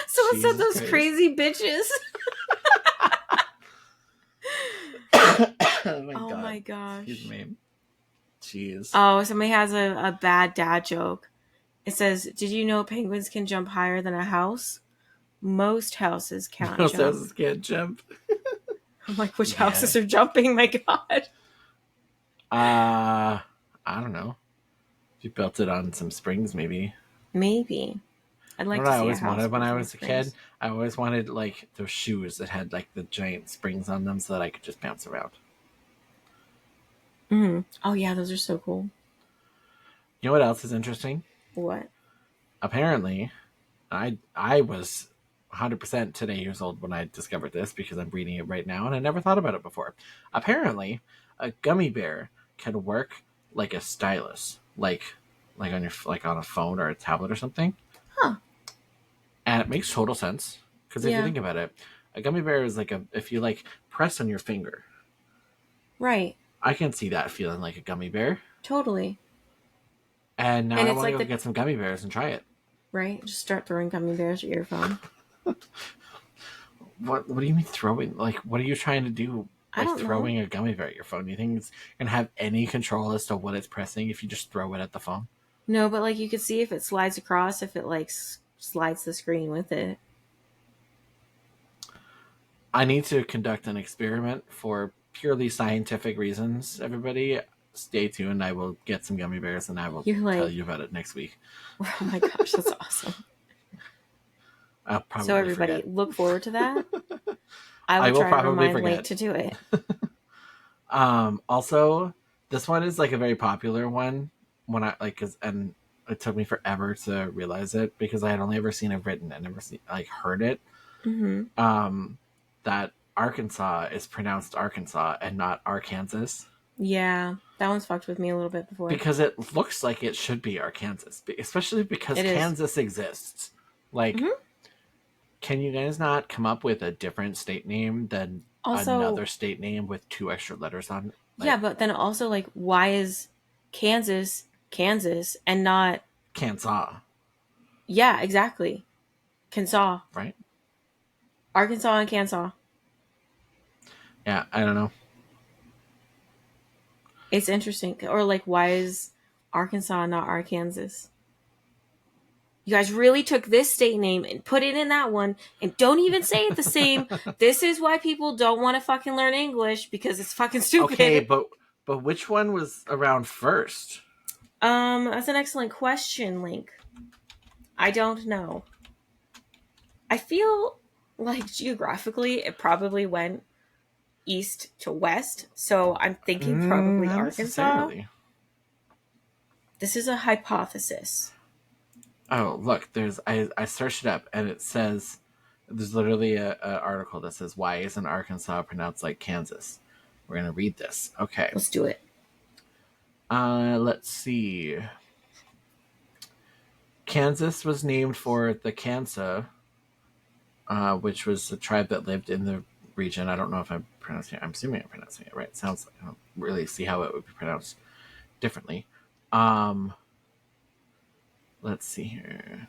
B: Someone said
A: Jesus
B: those
A: Christ.
B: crazy bitches.
A: Oh my
B: Oh my
A: god. Excuse
B: gosh.
A: me. Jeez.
B: Oh, somebody has a bad dad joke. It says, did you know penguins can jump higher than a house? Most houses can't
A: Most
B: jump.
A: houses can't jump.
B: I'm like, which
A: Yeah.
B: houses are jumping? My god.
A: I don't know. If you built it on some springs, maybe.
B: Maybe. I'd
A: You know
B: like
A: what
B: to
A: I
B: see a
A: always
B: house
A: wanted when
B: built
A: I
B: on
A: was a kid?
B: springs.
A: I always wanted like those shoes that had like the giant springs on them so that I could just bounce around.
B: Oh yeah, those are so cool.
A: You know what else is interesting?
B: What?
A: Apparently, I was 100% today years old when I discovered this because I'm reading it right now and I never thought about it before. Apparently, a gummy bear can work like a stylus, like on your like on a phone or a tablet or something,
B: Huh.
A: and it makes total sense because if you
B: Yeah.
A: think about it, a gummy bear is like a if you like press on your finger.
B: Right.
A: I can see that feeling like a gummy bear,
B: Totally.
A: and now
B: And
A: I
B: it's
A: want to
B: like
A: go
B: the
A: get some gummy bears and try it.
B: right. Just start throwing gummy bears at your phone.
A: What do you mean throwing? Like, what are you trying to do
B: I
A: by
B: don't know.
A: throwing a gummy bear at your phone? Do you think it's gonna have any control as to what it's pressing if you just throw it at the phone?
B: No, but like you could see if it slides across, if it like slides the screen with it.
A: I need to conduct an experiment for purely scientific reasons. Everybody, stay tuned. I will get some gummy bears and I will
B: You're
A: tell
B: like,
A: you about it next week.
B: oh my gosh, that's awesome.
A: I'll
B: So
A: probably
B: everybody,
A: forget.
B: look forward to that. I
A: I
B: will
A: will
B: try to
A: probably
B: remind Link
A: forget.
B: to do it.
A: Also, this one is like a very popular one when I like, cause, and it took me forever to realize it because I had only ever seen it written and never seen like heard it.
B: Mm-hmm.
A: That Arkansas is pronounced Arkansas and not Arkansas
B: Yeah, that one's fucked with me a little bit before.
A: because it looks like it should be Arkansas, especially because
B: It is.
A: Kansas exists. Like,
B: Mm-hmm.
A: can you guys not come up with a different state name than
B: Also,
A: another state name with 2 extra letters on it?
B: yeah,
A: Like,
B: but then also like, why is Kansas Kansas and not?
A: Kansas.
B: Yeah, exactly. Arkansas.
A: right?
B: Arkansas and Kansas.
A: Yeah, I don't know.
B: It's interesting. Or like, why is Arkansas not Arkansas? You guys really took this state name and put it in that one and don't even say it the same. This is why people don't want to fucking learn English, because it's fucking
A: Okay,
B: stupid.
A: but which one was around first?
B: That's an excellent question, Link. I don't know. I feel like geographically it probably went east to west, so I'm thinking probably
A: Not
B: Arkansas.
A: necessarily.
B: This is a hypothesis.
A: Oh, look, I searched it up and it says there's literally a article that says why isn't Arkansas pronounced like Kansas? We're gonna read this. Okay.
B: Let's do it.
A: Let's see. Kansas was named for the Kansa, which was a tribe that lived in the region. I don't know if I'm pronouncing it. I'm assuming I'm pronouncing it right. It sounds like I don't really see how it would be pronounced differently. Let's see here.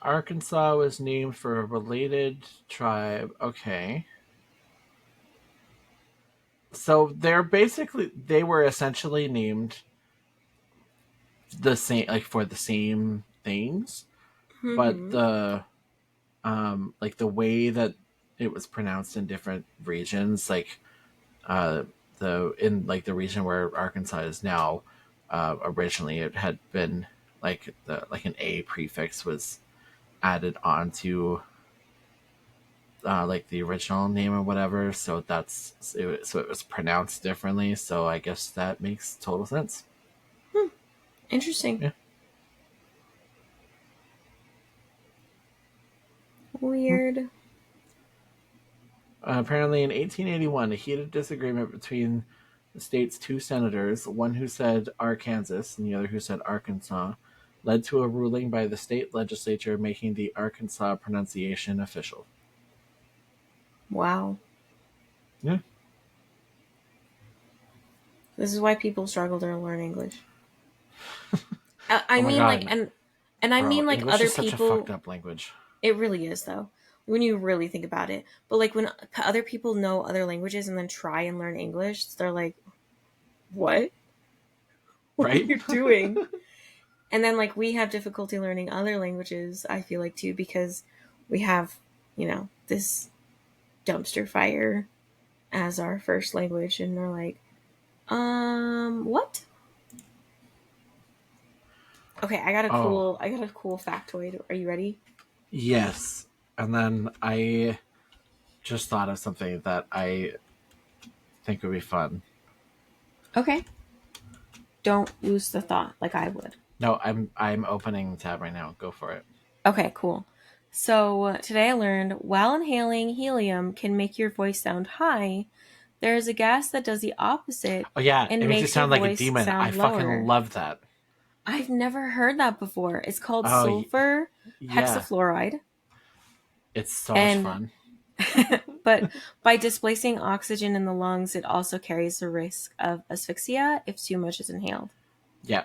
A: Arkansas was named for a related tribe. Okay. So they were essentially named the same, like for the same things, but
B: Mm-hmm.
A: like the way that it was pronounced in different regions, like uh the in like the region where Arkansas is now, originally it had been like an A prefix was added onto like the original name or whatever, so so it was pronounced differently, so I guess that makes total sense.
B: Hmm. Interesting.
A: Yeah.
B: Weird.
A: Apparently in 1881, a heated disagreement between the state's two senators, one who said Arkansas and the other who said Arkansas, led to a ruling by the state legislature making the Arkansas pronunciation official.
B: Wow.
A: Yeah.
B: This is why people struggle to learn English. I
A: Oh my
B: mean, like,
A: god,
B: and I
A: bro,
B: mean, like,
A: English
B: other
A: is such a fucked
B: people.
A: up language.
B: It really is, though, when you really think about it. But like, when other people know other languages and then try and learn English, they're like, "What? What are
A: Right?
B: you doing?" And then, like, we have difficulty learning other languages. I feel like too, because we have, this dumpster fire as our first language, and we're like, what? Okay,
A: Oh,
B: I got a cool factoid. Are you ready?
A: yes. And then I just thought of something that I think would be fun.
B: Okay. Don't lose the thought like I would.
A: No, I'm opening the tab right now. Go for it.
B: Okay, cool. So today I learned while inhaling helium can make your voice sound high, there is a gas that does the opposite
A: Oh yeah, it
B: and
A: makes you
B: makes your
A: sound like a
B: voice
A: demon. I
B: sound
A: fucking
B: lower.
A: love that.
B: I've never heard that before. It's called
A: Oh
B: sulfur
A: yeah,
B: hexafluoride.
A: it's so much
B: And
A: fun.
B: but by displacing oxygen in the lungs, it also carries the risk of asphyxia if too much is inhaled.
A: Yeah,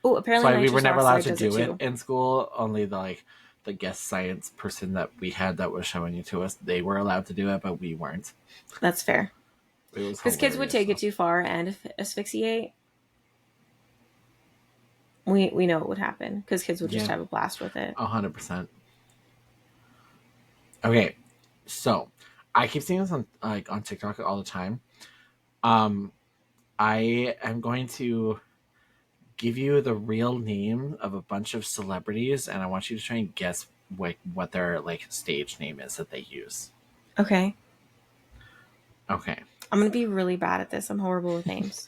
B: Oh,
A: that's
B: apparently
A: why we were
B: nitrous
A: never allowed
B: oxide
A: to
B: does it
A: do it
B: too.
A: in school. Only the guest science person that we had that was showing it to us, they were allowed to do it, but we weren't.
B: That's fair.
A: It was
B: Because kids would
A: hilarious
B: take it
A: though.
B: too far and asphyxiate. We know it would happen because kids would just
A: Yeah,
B: have a blast with it.
A: 100%. Okay, so I keep seeing this on TikTok all the time. Um, I am going to give you the real name of a bunch of celebrities, and I want you to try and guess what their like stage name is that they use.
B: Okay.
A: Okay,
B: I'm going to be really bad at this. I'm horrible with names.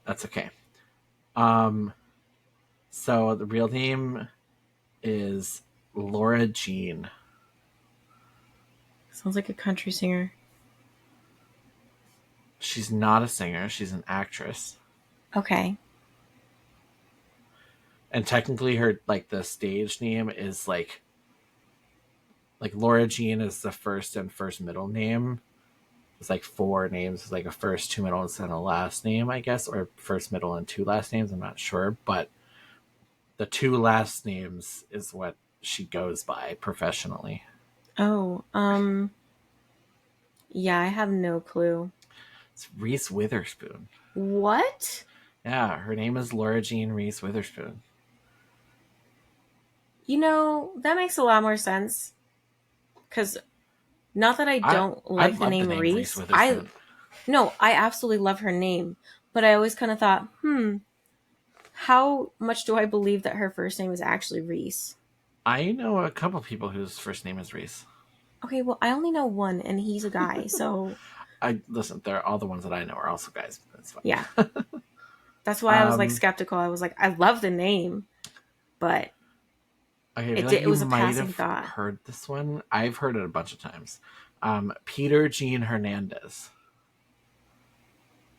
A: that's okay. Um, so the real name is Laura Jean.
B: Sounds like a country singer.
A: She's not a singer; she's an actress,
B: Okay.
A: and technically, her like the stage name is like like Laura Jean is the first and first middle name. It's like four names. It's like a first, two middles, and a last name, I guess, or first, middle, and two last names. I'm not sure, but the two last names is what she goes by professionally.
B: Oh, yeah, I have no clue.
A: It's Reese Witherspoon.
B: What?
A: Yeah, her name is Laura Jean Reese Witherspoon.
B: You know, that makes a lot more sense. Because not that I don't
A: I
B: like the
A: love the
B: name
A: name Reese
B: Reese. I
A: Witherspoon.
B: No, I absolutely love her name. But I always kind of thought, how much do I believe that her first name is actually Reese?
A: I know a couple people whose first name is Reese.
B: Okay, well, I only know one, and he's a guy, so
A: I listen. They're all the ones that I know are also guys. That's fine.
B: yeah. That's why I was like
A: um,
B: skeptical. I was like, I love the name, but
A: okay, I feel
B: it
A: like
B: did, it
A: you
B: was a
A: might
B: passing
A: have
B: thought.
A: heard this one. I've heard it a bunch of times. Peter Jean Hernandez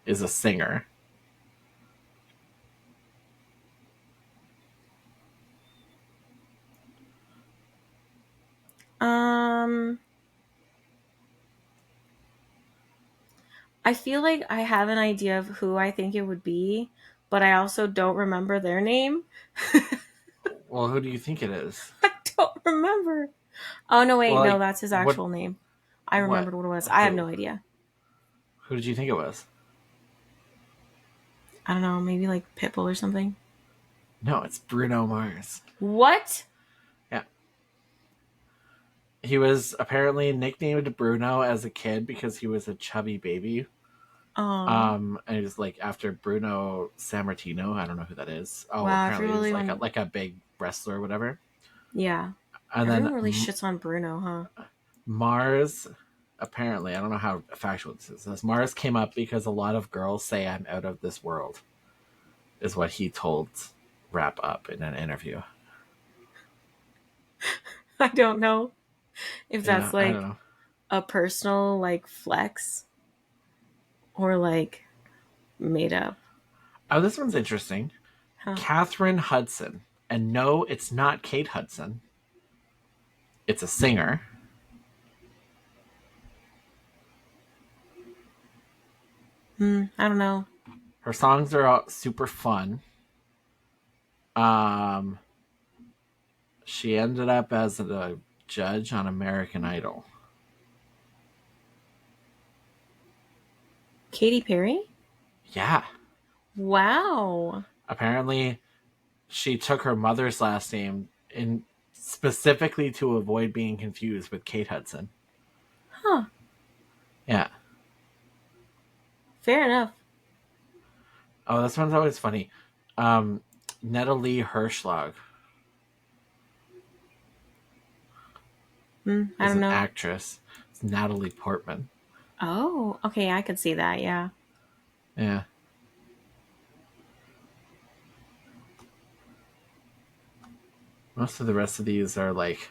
A: is a singer.
B: Um, I feel like I have an idea of who I think it would be, but I also don't remember their name.
A: Well, who do you think it is?
B: I don't remember. Oh no, wait,
A: Well,
B: no,
A: like
B: that's his
A: what?
B: actual name. I
A: What?
B: remembered what it was. I have
A: Who?
B: no idea.
A: Who did you think it was?
B: I don't know, maybe like Pitbull or something.
A: No, it's Bruno Mars.
B: What?
A: Yeah, he was apparently nicknamed Bruno as a kid because he was a chubby baby.
B: Oh,
A: And it was like after Bruno Sammartino. I don't know who that is. Oh,
B: wow. If you
A: apparently he was
B: really
A: like
B: want,
A: a big wrestler or whatever.
B: yeah,
A: And then
B: everyone really shits on Bruno, huh?
A: Mars. Apparently, I don't know how factual this is. This Mars came up because a lot of girls say I'm out of this world, is what he told Wrap Up in an interview.
B: I don't know if
A: Yeah,
B: that's
A: I don't
B: like
A: know.
B: a personal like flex or like made up,
A: Oh, this one's interesting.
B: huh?
A: Catherine Hudson. And no, it's not Kate Hudson. It's a singer.
B: I don't know.
A: Her songs are all super fun. Um, she ended up as a judge on American Idol.
B: Katy Perry?
A: Yeah.
B: Wow.
A: Apparently, she took her mother's last name in specifically to avoid being confused with Kate Hudson.
B: Huh.
A: Yeah.
B: Fair enough.
A: Oh, this one's always funny. Um, Natalie Hirschlag
B: I
A: is
B: don't
A: an
B: know.
A: actress. It's Natalie Portman.
B: Oh, okay. I could see that. Yeah.
A: Yeah. Most of the rest of these are like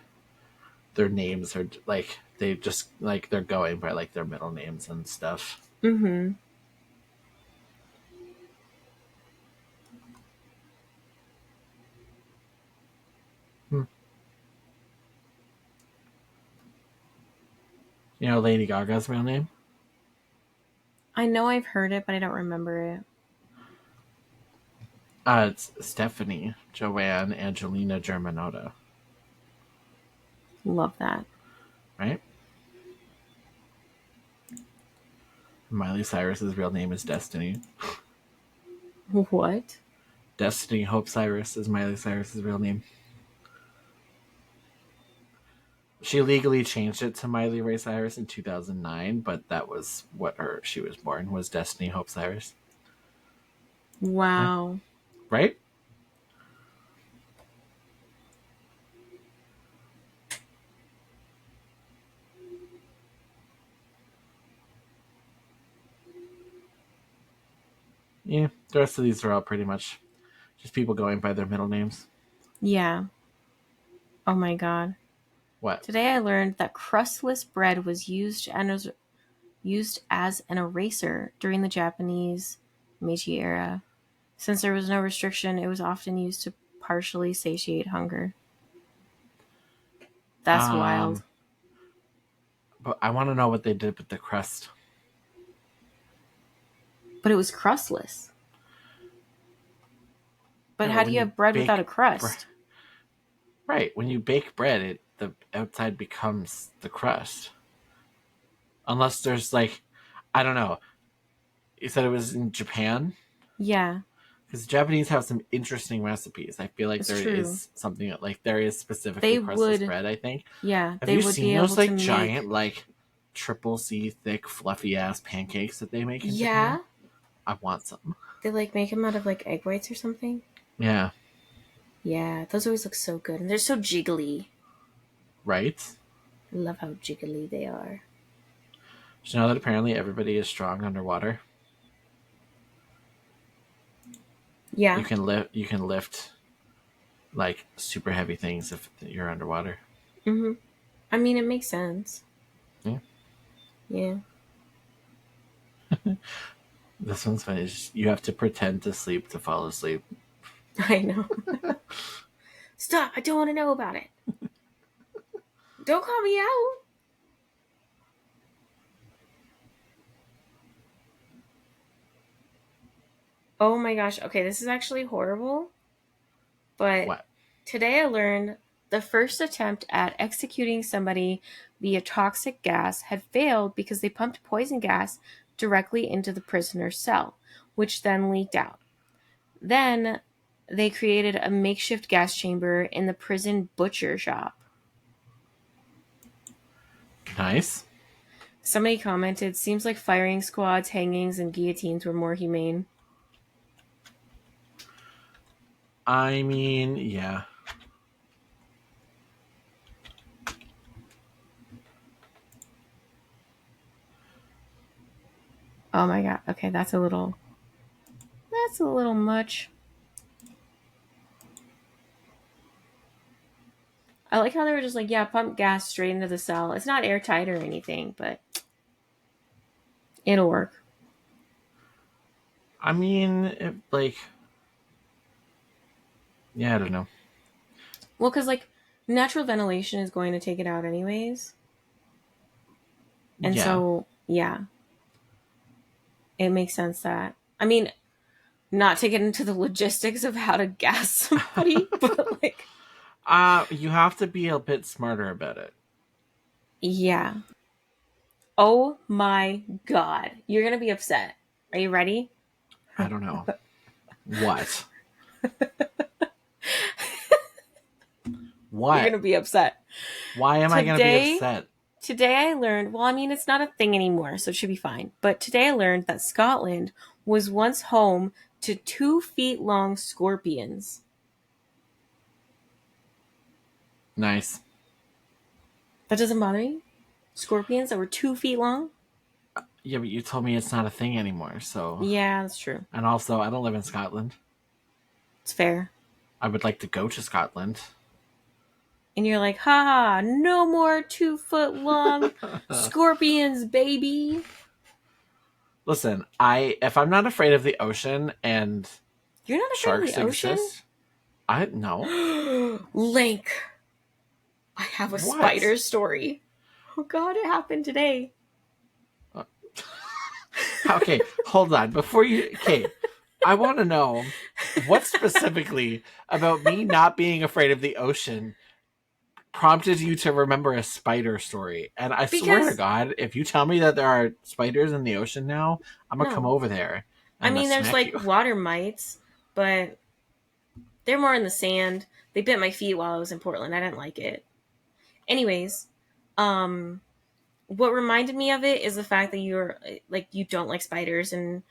A: their names are like they just like they're going by like their middle names and stuff.
B: Mm-hmm.
A: Hmm. You know Lady Gaga's real name?
B: I know I've heard it, but I don't remember it.
A: It's Stephanie Joanne Angelina Germanotta,
B: Love that.
A: right? Miley Cyrus's real name is Destiny.
B: What?
A: Destiny Hope Cyrus is Miley Cyrus's real name. She legally changed it to Miley Ray Cyrus in 2009, but that was what she was born was Destiny Hope Cyrus. Yeah.
B: Wow.
A: Right? Yeah. The rest of these are all pretty much just people going by their middle names.
B: Yeah. Oh my god.
A: What?
B: Today I learned that crustless bread was used as an eraser during the Japanese Meiji era. Since there was no restriction, it was often used to partially satiate hunger. That's
A: Um,
B: wild.
A: But I want to know what they did with the crust.
B: But it was crustless. But
A: Yeah,
B: how
A: but
B: do
A: when
B: you
A: you
B: have bread without a
A: bake
B: crust?
A: right, when you bake bread, the outside becomes the crust. Unless there's like, I don't know. You said it was in Japan?
B: Yeah,
A: Because Japanese have some interesting recipes. I feel like
B: it's
A: there
B: true.
A: is something like there is
B: They
A: specifically crustless
B: would,
A: bread, I think.
B: yeah,
A: Have
B: they
A: you
B: would be
A: seen
B: able
A: those
B: to
A: like
B: make,
A: giant like triple C thick fluffy ass pancakes that they make in Japan?
B: yeah,
A: I want some.
B: they like make them out of like egg whites or something.
A: Yeah.
B: Yeah, those always look so good. And they're so jiggly.
A: Right?
B: I love how jiggly they are.
A: Did you know that apparently everybody is strong underwater?
B: Yeah.
A: You can lift like super heavy things if you're underwater.
B: Mm-hmm. I mean, it makes sense.
A: Yeah.
B: Yeah.
A: This one's funny. You have to pretend to sleep to fall asleep.
B: I know. Stop. I don't want to know about it. Don't call me out. Oh my gosh. Okay, this is actually horrible. But
A: What?
B: today I learned the first attempt at executing somebody via toxic gas had failed because they pumped poison gas directly into the prisoner's cell, which then leaked out. Then they created a makeshift gas chamber in the prison butcher shop.
A: Nice.
B: Somebody commented, seems like firing squads, hangings, and guillotines were more humane.
A: I mean, yeah.
B: Oh my god. Okay, that's a little much. I like how they were just like, yeah, pump gas straight into the cell. It's not airtight or anything, but it'll work.
A: I mean, like, yeah, I don't know.
B: Well, because like natural ventilation is going to take it out anyways. And
A: Yeah.
B: so, yeah, it makes sense that. I mean, not to get into the logistics of how to gas somebody, but like,
A: You have to be a bit smarter about it.
B: yeah. Oh my god. You're going to be upset. Are you ready?
A: I don't know. What?
B: You're going
A: What?
B: to be upset.
A: Why am I going to be
B: Today,
A: upset?
B: today I learned, well, I mean, it's not a thing anymore, so it should be fine. But today I learned that Scotland was once home to 2 feet long scorpions.
A: Nice.
B: That doesn't bother you? Scorpions that were 2 feet long?
A: Yeah, but you told me it's not a thing anymore, so.
B: Yeah, that's true.
A: And also, I don't live in Scotland.
B: It's fair.
A: I would like to go to Scotland.
B: And you're like, haha, no more 2 foot long scorpions, baby.
A: Listen, if I'm not afraid of the ocean and
B: You're not afraid of
A: sharks
B: the ocean?
A: exist, I no.
B: Link. I have a
A: What?
B: spider story. Oh god, it happened today.
A: Okay, hold on. Before you, okay, I want to know what specifically about me not being afraid of the ocean prompted you to remember a spider story. And I swear to
B: Because,
A: God, if you tell me that there are spiders in the ocean now, I'm gonna come
B: no.
A: over there and
B: I
A: I'm gonna
B: mean, there's
A: smack
B: like
A: you.
B: water mites, but they're more in the sand. They bit my feet while I was in Portland. I didn't like it. Anyways, um, what reminded me of it is the fact that you're like, you don't like spiders and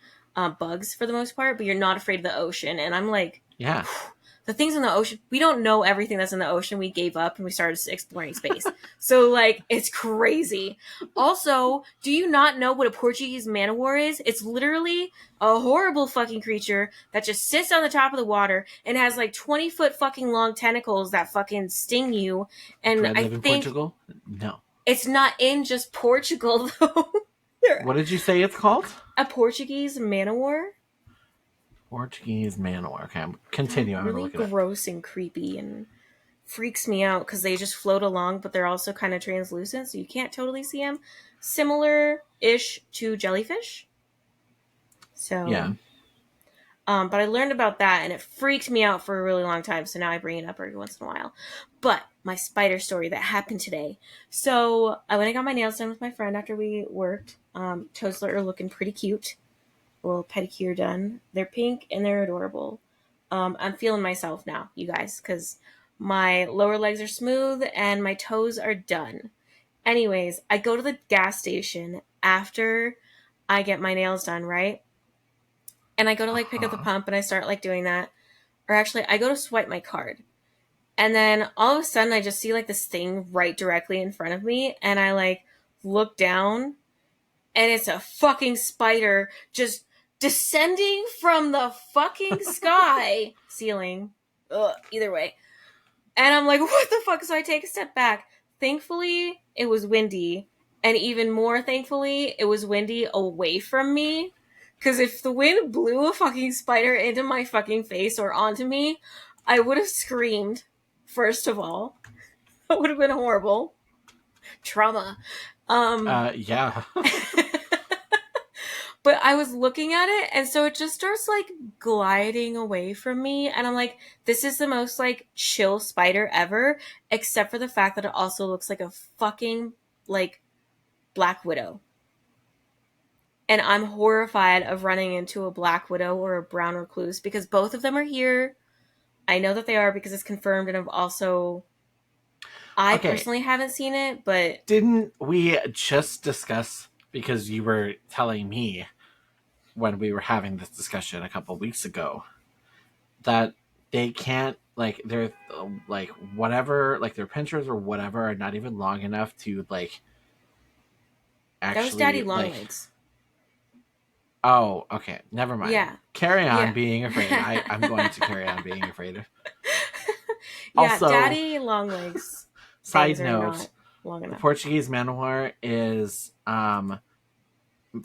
B: bugs for the most part, but you're not afraid of the ocean. And I'm like,
A: Yeah.
B: the things in the ocean, we don't know everything that's in the ocean. We gave up and we started exploring space. So, like, it's crazy. Also, do you not know what a Portuguese man o' war is? It's literally a horrible fucking creature that just sits on the top of the water and has like 20-foot fucking long tentacles that fucking sting you.
A: Do
B: And
A: I
B: I
A: live in
B: think
A: Portugal? No.
B: it's not in just Portugal, though.
A: What did you say it's called?
B: A Portuguese man o' war?
A: Portuguese man. Okay, continue. I'm gonna
B: Really
A: look it up.
B: gross and creepy and freaks me out because they just float along, but they're also kind of translucent, so you can't totally see them. Similar-ish to jellyfish.
A: Yeah.
B: So, but I learned about that, and it freaked me out for a really long time, so now I bring it up every once in a while. But my spider story that happened today. So I went and got my nails done with my friend after we worked. Toes are looking pretty cute. A little pedicure done. They're pink and they're adorable. I'm feeling myself now, you guys, because my lower legs are smooth and my toes are done. Anyways, I go to the gas station after I get my nails done, right? And I go to like pick up the
A: Uh-huh.
B: pump and I start like doing that. Or actually, I go to swipe my card. And then all of a sudden, I just see like this thing right directly in front of me. And I like look down and it's a fucking spider just descending from the fucking sky ceiling. Ugh, either way. And I'm like, what the fuck? So I take a step back. Thankfully, it was windy. And even more thankfully, it was windy away from me. Because if the wind blew a fucking spider into my fucking face or onto me, I would have screamed, first of all. That would have been horrible. Trauma.
A: Yeah.
B: But I was looking at it, and so it just starts like gliding away from me, and I'm like, this is the most like chill spider ever, except for the fact that it also looks like a fucking like black widow. And I'm horrified of running into a black widow or a brown recluse because both of them are here. I know that they are because it's confirmed, and I
A: Okay.
B: personally haven't seen it, but
A: Didn't we just discuss, because you were telling me when we were having this discussion a couple weeks ago, that they can't, like, they're like whatever, like their pinchers or whatever are not even long enough to like
B: that was Daddy
A: actually like.
B: Longlegs.
A: Oh, okay, never mind.
B: Yeah.
A: Carry on
B: Yeah.
A: being afraid. I'm going to carry on being afraid.
B: Yeah,
A: Also,
B: Daddy Longlegs
A: side
B: things are
A: note,
B: not long
A: the
B: enough.
A: Portuguese manowar is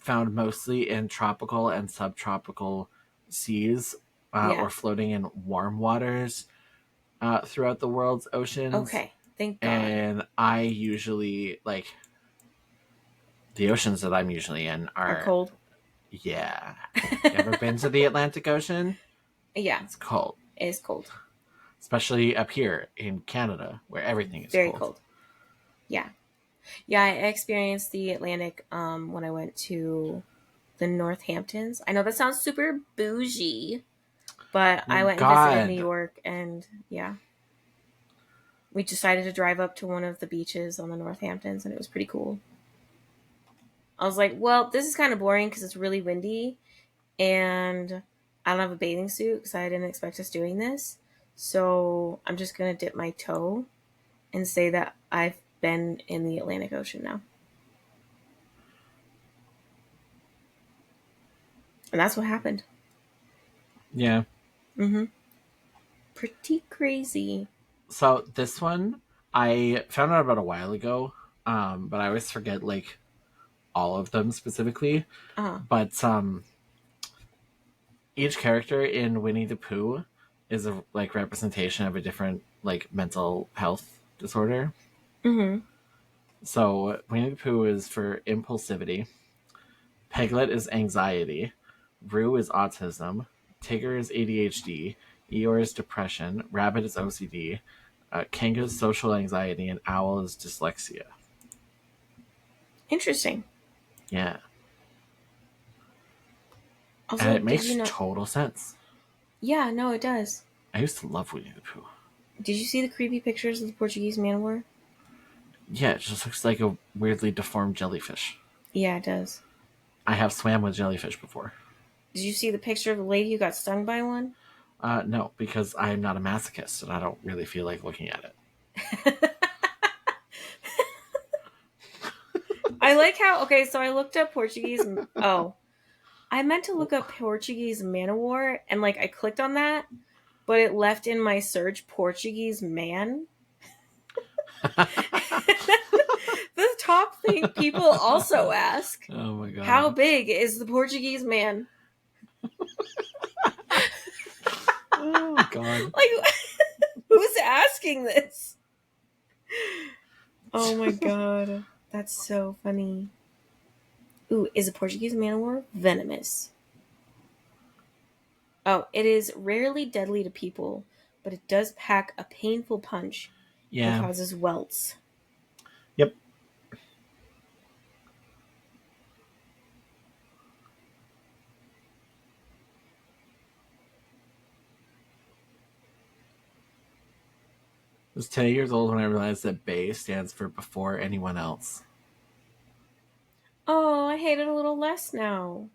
A: found mostly in tropical and subtropical seas,
B: Yeah.
A: or floating in warm waters throughout the world's oceans.
B: Okay. Thank God.
A: And I usually, like, the oceans that I'm usually in
B: Are
A: are,
B: cold.
A: yeah. You ever been to the Atlantic Ocean?
B: Yeah,
A: It's cold.
B: it is cold.
A: Especially up here in Canada, where everything is
B: Very
A: cold.
B: cold. Yeah. Yeah, I experienced the Atlantic when I went to the Northamptons. I know that sounds super bougie, but I
A: Oh,
B: went and visited New
A: God.
B: York, and yeah, we decided to drive up to one of the beaches on the Northamptons, and it was pretty cool. I was like, well, this is kind of boring because it's really windy, and I don't have a bathing suit because I didn't expect us doing this. So I'm just going to dip my toe and say that I've been in the Atlantic Ocean now. And that's what happened.
A: Yeah.
B: Mm-hmm. Pretty crazy.
A: So this one, I found out about a while ago, but I always forget, like, all of them specifically.
B: Uh-huh.
A: But each character in Winnie the Pooh is a like representation of a different like mental health disorder.
B: Mm-hmm.
A: So Winnie the Pooh is for impulsivity, Peglet is anxiety, Roo is autism, Tigger is ADHD, Eeyore is depression, Rabbit is OCD, Kanga is social anxiety, and Owl is dyslexia.
B: Interesting.
A: Yeah, and
B: Also,
A: it
B: did you
A: makes
B: know?
A: total sense.
B: Yeah, no, it does.
A: I used to love Winnie the Pooh.
B: Did you see the creepy pictures of the Portuguese man war?
A: Yeah, it just looks like a weirdly deformed jellyfish.
B: Yeah, it does.
A: I have swam with jellyfish before.
B: Did you see the picture of the lady who got stung by one?
A: No, because I'm not a masochist and I don't really feel like looking at it.
B: I like how, okay, so I looked up Portuguese. Oh, I meant to look up Portuguese man of war, and like I clicked on that, but it left in my search Portuguese man. The top thing people also ask:
A: Oh my god.
B: how big is the Portuguese man?
A: Oh god.
B: Like, Who's asking this? Oh my god. That's so funny. Ooh, is a Portuguese man o' war venomous? Oh, it is rarely deadly to people, but it does pack a painful punch and
A: Yeah.
B: causes welts.
A: Yep. I was 10 years old when I realized that BAE stands for before anyone else.
B: Oh, I hate it a little less now.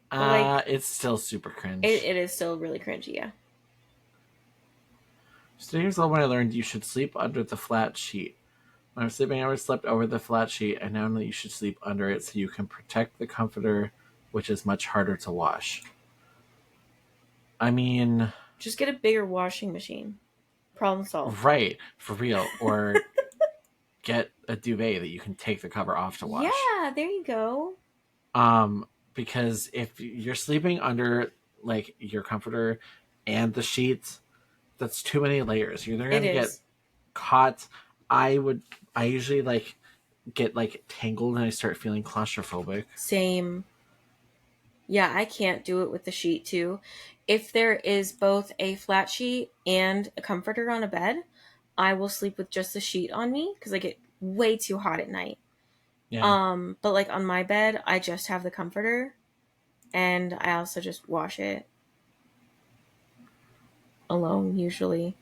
B: But like,
A: It's still super cringe.
B: it is still really cringy, yeah.
A: I was 10 years old when I learned you should sleep under the flat sheet. When I was sleeping, I always slept over the flat sheet. I now know you should sleep under it so you can protect the comforter, which is much harder to wash. I mean,
B: Just get a bigger washing machine. Problem solved.
A: right, for real. Or get a duvet that you can take the cover off to wash.
B: Yeah, there you go.
A: Because if you're sleeping under like your comforter and the sheets, that's too many layers. You're
B: It
A: gonna get
B: is.
A: caught. I usually like get like tangled and I start feeling claustrophobic.
B: Same. Yeah, I can't do it with the sheet too. If there is both a flat sheet and a comforter on a bed, I will sleep with just the sheet on me because I get way too hot at night.
A: Yeah.
B: But like on my bed, I just have the comforter and I also just wash it alone usually.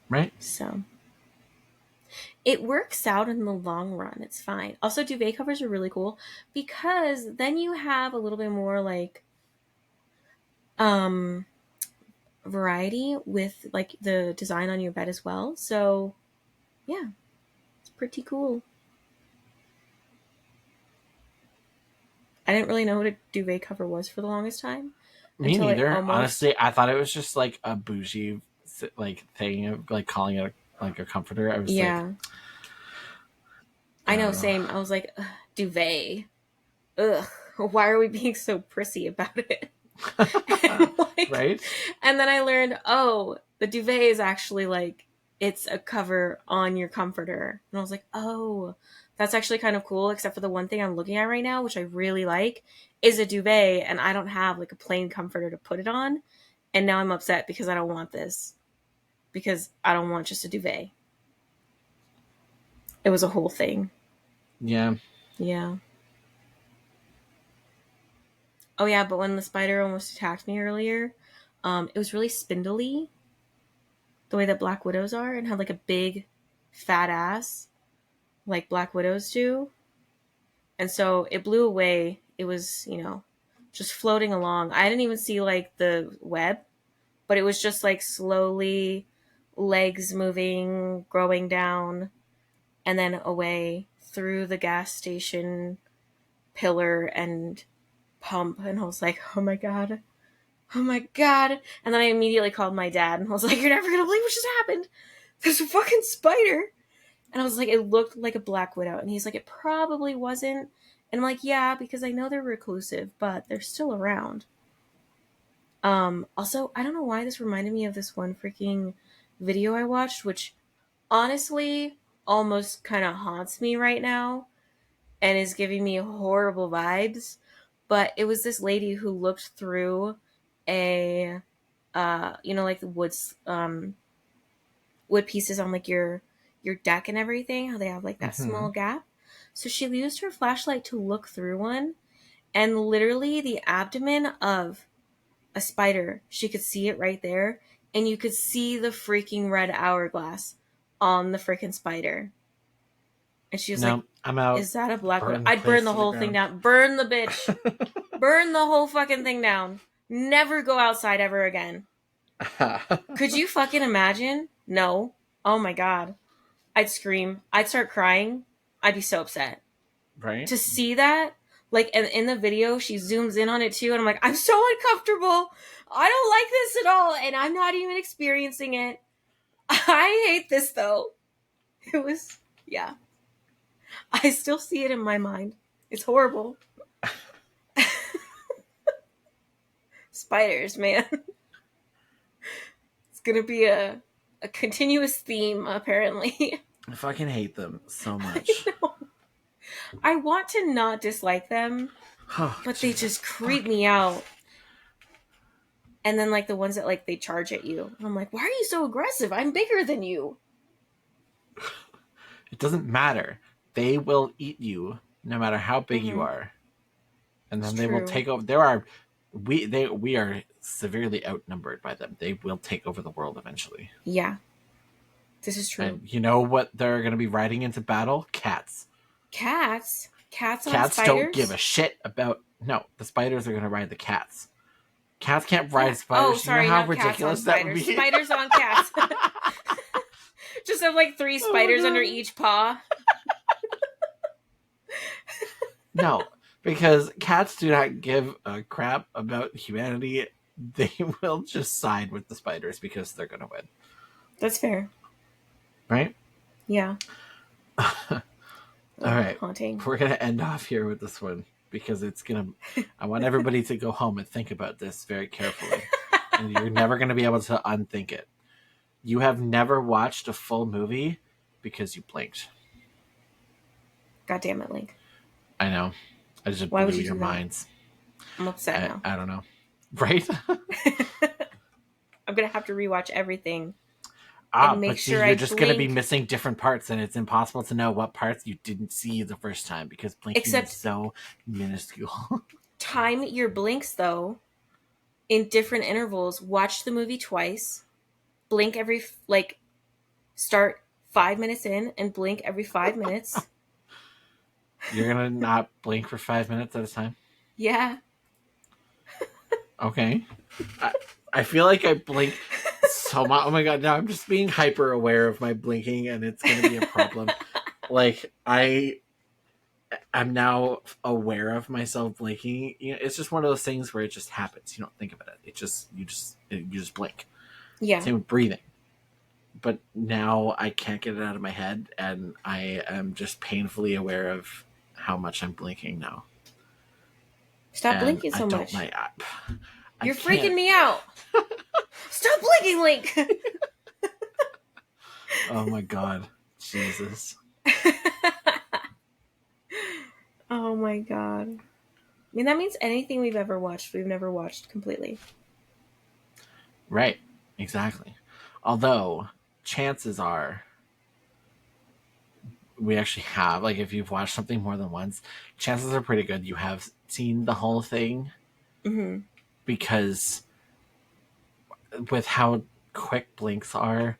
A: Right?
B: So it works out in the long run. It's fine. Also, duvet covers are really cool because then you have a little bit more like um variety with like the design on your bed as well. So yeah, it's pretty cool. I didn't really know what a duvet cover was for the longest time
A: Me
B: until I
A: neither.
B: almost
A: Honestly, I thought it was just like a bougie like thing of like calling it like a comforter. I was like,
B: yeah. I know,
A: oh.
B: same. I was like, ugh, duvet. Ugh. Why are we being so prissy about it? and, like,
A: Right?
B: and then I learned, oh, the duvet is actually like it's a cover on your comforter. And I was like, oh, that's actually kind of cool, except for the one thing I'm looking at right now, which I really like, is a duvet, and I don't have like a plain comforter to put it on. And now I'm upset because I don't want this. Because I don't want just a duvet. It was a whole thing.
A: Yeah.
B: Yeah. Oh yeah, but when the spider almost attacked me earlier, it was really spindly, the way that Black Widows are, and had like a big, fat ass, like Black Widows do. And so it blew away. It was, just floating along. I didn't even see like the web, but it was just like slowly legs moving, growing down, and then away through the gas station pillar and pump. And I was like, oh my God. Oh my God. And then I immediately called my dad and I was like, you're never going to believe what just happened. There's a fucking spider. And I was like, it looked like a Black Widow. And he's like, it probably wasn't. And I'm like, yeah, because I know they're reclusive, but they're still around. Also, I don't know why this reminded me of this one freaking video I watched, which honestly almost kind of haunts me right now and is giving me horrible vibes. But it was this lady who looked through a, like the wood pieces on like your deck and everything, how they have like that
A: Mm-hmm.
B: small gap. So she used her flashlight to look through one, and literally the abdomen of a spider, she could see it right there, and you could see the freaking red hourglass on the freaking spider. And she was like,
A: No, I'm out.
B: is that a Black Widow?
A: Burn the
B: I'd burn
A: place
B: the
A: to the
B: whole thing
A: ground.
B: down. Burn the bitch. Burn the whole fucking thing down. Never go outside ever again. Could you fucking imagine? No. Oh my God. I'd scream. I'd start crying. I'd be so upset.
A: Right?
B: To see that, like, and in the video, she zooms in on it too, and I'm like, I'm so uncomfortable. I don't like this at all, and I'm not even experiencing it. I hate this though. It was, yeah. I still see it in my mind. It's horrible. Spiders, man. It's gonna be a a continuous theme, apparently.
A: I fucking hate them so much.
B: I want to not dislike them,
A: Oh,
B: but they
A: Jesus
B: just creep
A: fuck.
B: me out. And then like the ones that like they charge at you. I'm like, why are you so aggressive? I'm bigger than you.
A: It doesn't matter. They will eat you no matter how big you
B: Mm-hmm.
A: are. And
B: It's
A: then they will
B: true.
A: take over. We are severely outnumbered by them. They will take over the world eventually.
B: Yeah, this is true.
A: And you know what they're going to be riding into battle? Cats.
B: Cats? Cats on
A: Cats don't give a
B: spiders?
A: shit about. No, the spiders are going to ride the cats. Cats can't ride
B: Cat. Oh,
A: spiders. You know
B: sorry,
A: how
B: not cats on
A: ridiculous that would
B: spiders.
A: be?
B: Spiders on cats. Just have like 3
A: Oh my
B: spiders under
A: god.
B: each paw.
A: No, because cats do not give a crap about humanity. They will just side with the spiders because they're going to win.
B: That's fair.
A: Right?
B: Yeah.
A: All
B: Oh,
A: right.
B: haunting.
A: We're going to end off here with this one because it's going to. I want everybody to go home and think about this very carefully. And you're never going to be able to unthink it. You have never watched a full movie because you blinked.
B: God damn it, Link.
A: I know. I just
B: Why
A: blew
B: would you
A: your
B: do that?
A: minds.
B: I'm upset now.
A: I don't know. Right?
B: I'm gonna have to rewatch everything
A: Ah,
B: and make
A: but see,
B: sure
A: you're
B: I
A: just going to be
B: blink.
A: missing different parts, and it's impossible to know what parts you didn't see the first time because blinking is
B: Except
A: so minuscule.
B: time your blinks though in different intervals. Watch the movie twice. Blink every like start 5 minutes in and blink every 5 minutes.
A: You're going to not blink for 5 minutes at a time?
B: Yeah.
A: Okay. I feel like I blink so much. Oh my god, now I'm just being hyper aware of my blinking, and it's going to be a problem. Like, I'm now aware of myself blinking. You know, it's just one of those things where it just happens. You don't think about it. You just blink.
B: Yeah.
A: Same with breathing. But now I can't get it out of my head, and I am just painfully aware of how much I'm blinking now.
B: Stop
A: And
B: blinking
A: I
B: so
A: don't
B: much.
A: like. I
B: You're
A: can't.
B: freaking me out. Stop blinking, Link.
A: Oh my god, Jesus.
B: Oh my god. I mean, that means anything we've ever watched, we've never watched completely.
A: Right, exactly. Although chances are we actually have, like, if you've watched something more than once, chances are pretty good you have seen the whole thing.
B: Mm-hmm.
A: Because with how quick blinks are,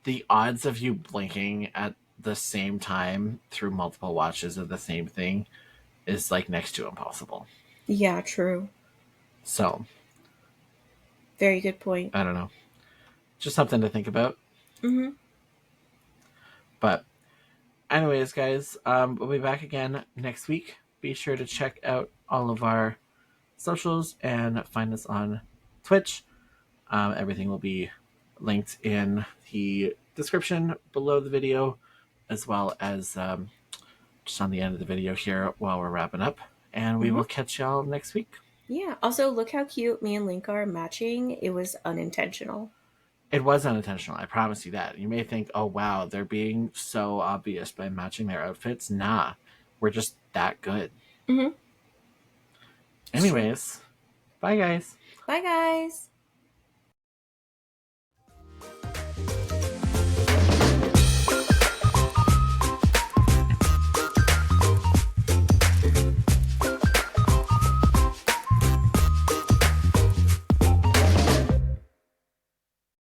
A: the odds of you blinking at the same time through multiple watches of the same thing is like next to impossible.
B: Yeah, true.
A: So,
B: Very good point.
A: I don't know. Just something to think about.
B: Mm-hmm.
A: But anyways, guys, we'll be back again next week. Be sure to check out all of our socials and find us on Twitch. Everything will be linked in the description below the video, as well as just on the end of the video here while we're wrapping up. And we
B: Mm-hmm.
A: will catch y'all next week.
B: Yeah. Also, look how cute me and Link are matching. It was unintentional.
A: It was unintentional, I promise you that. You may think, oh wow, they're being so obvious by matching their outfits. Nah, we're just that good.
B: Mm-hmm.
A: Anyways, bye guys.
B: Bye, guys.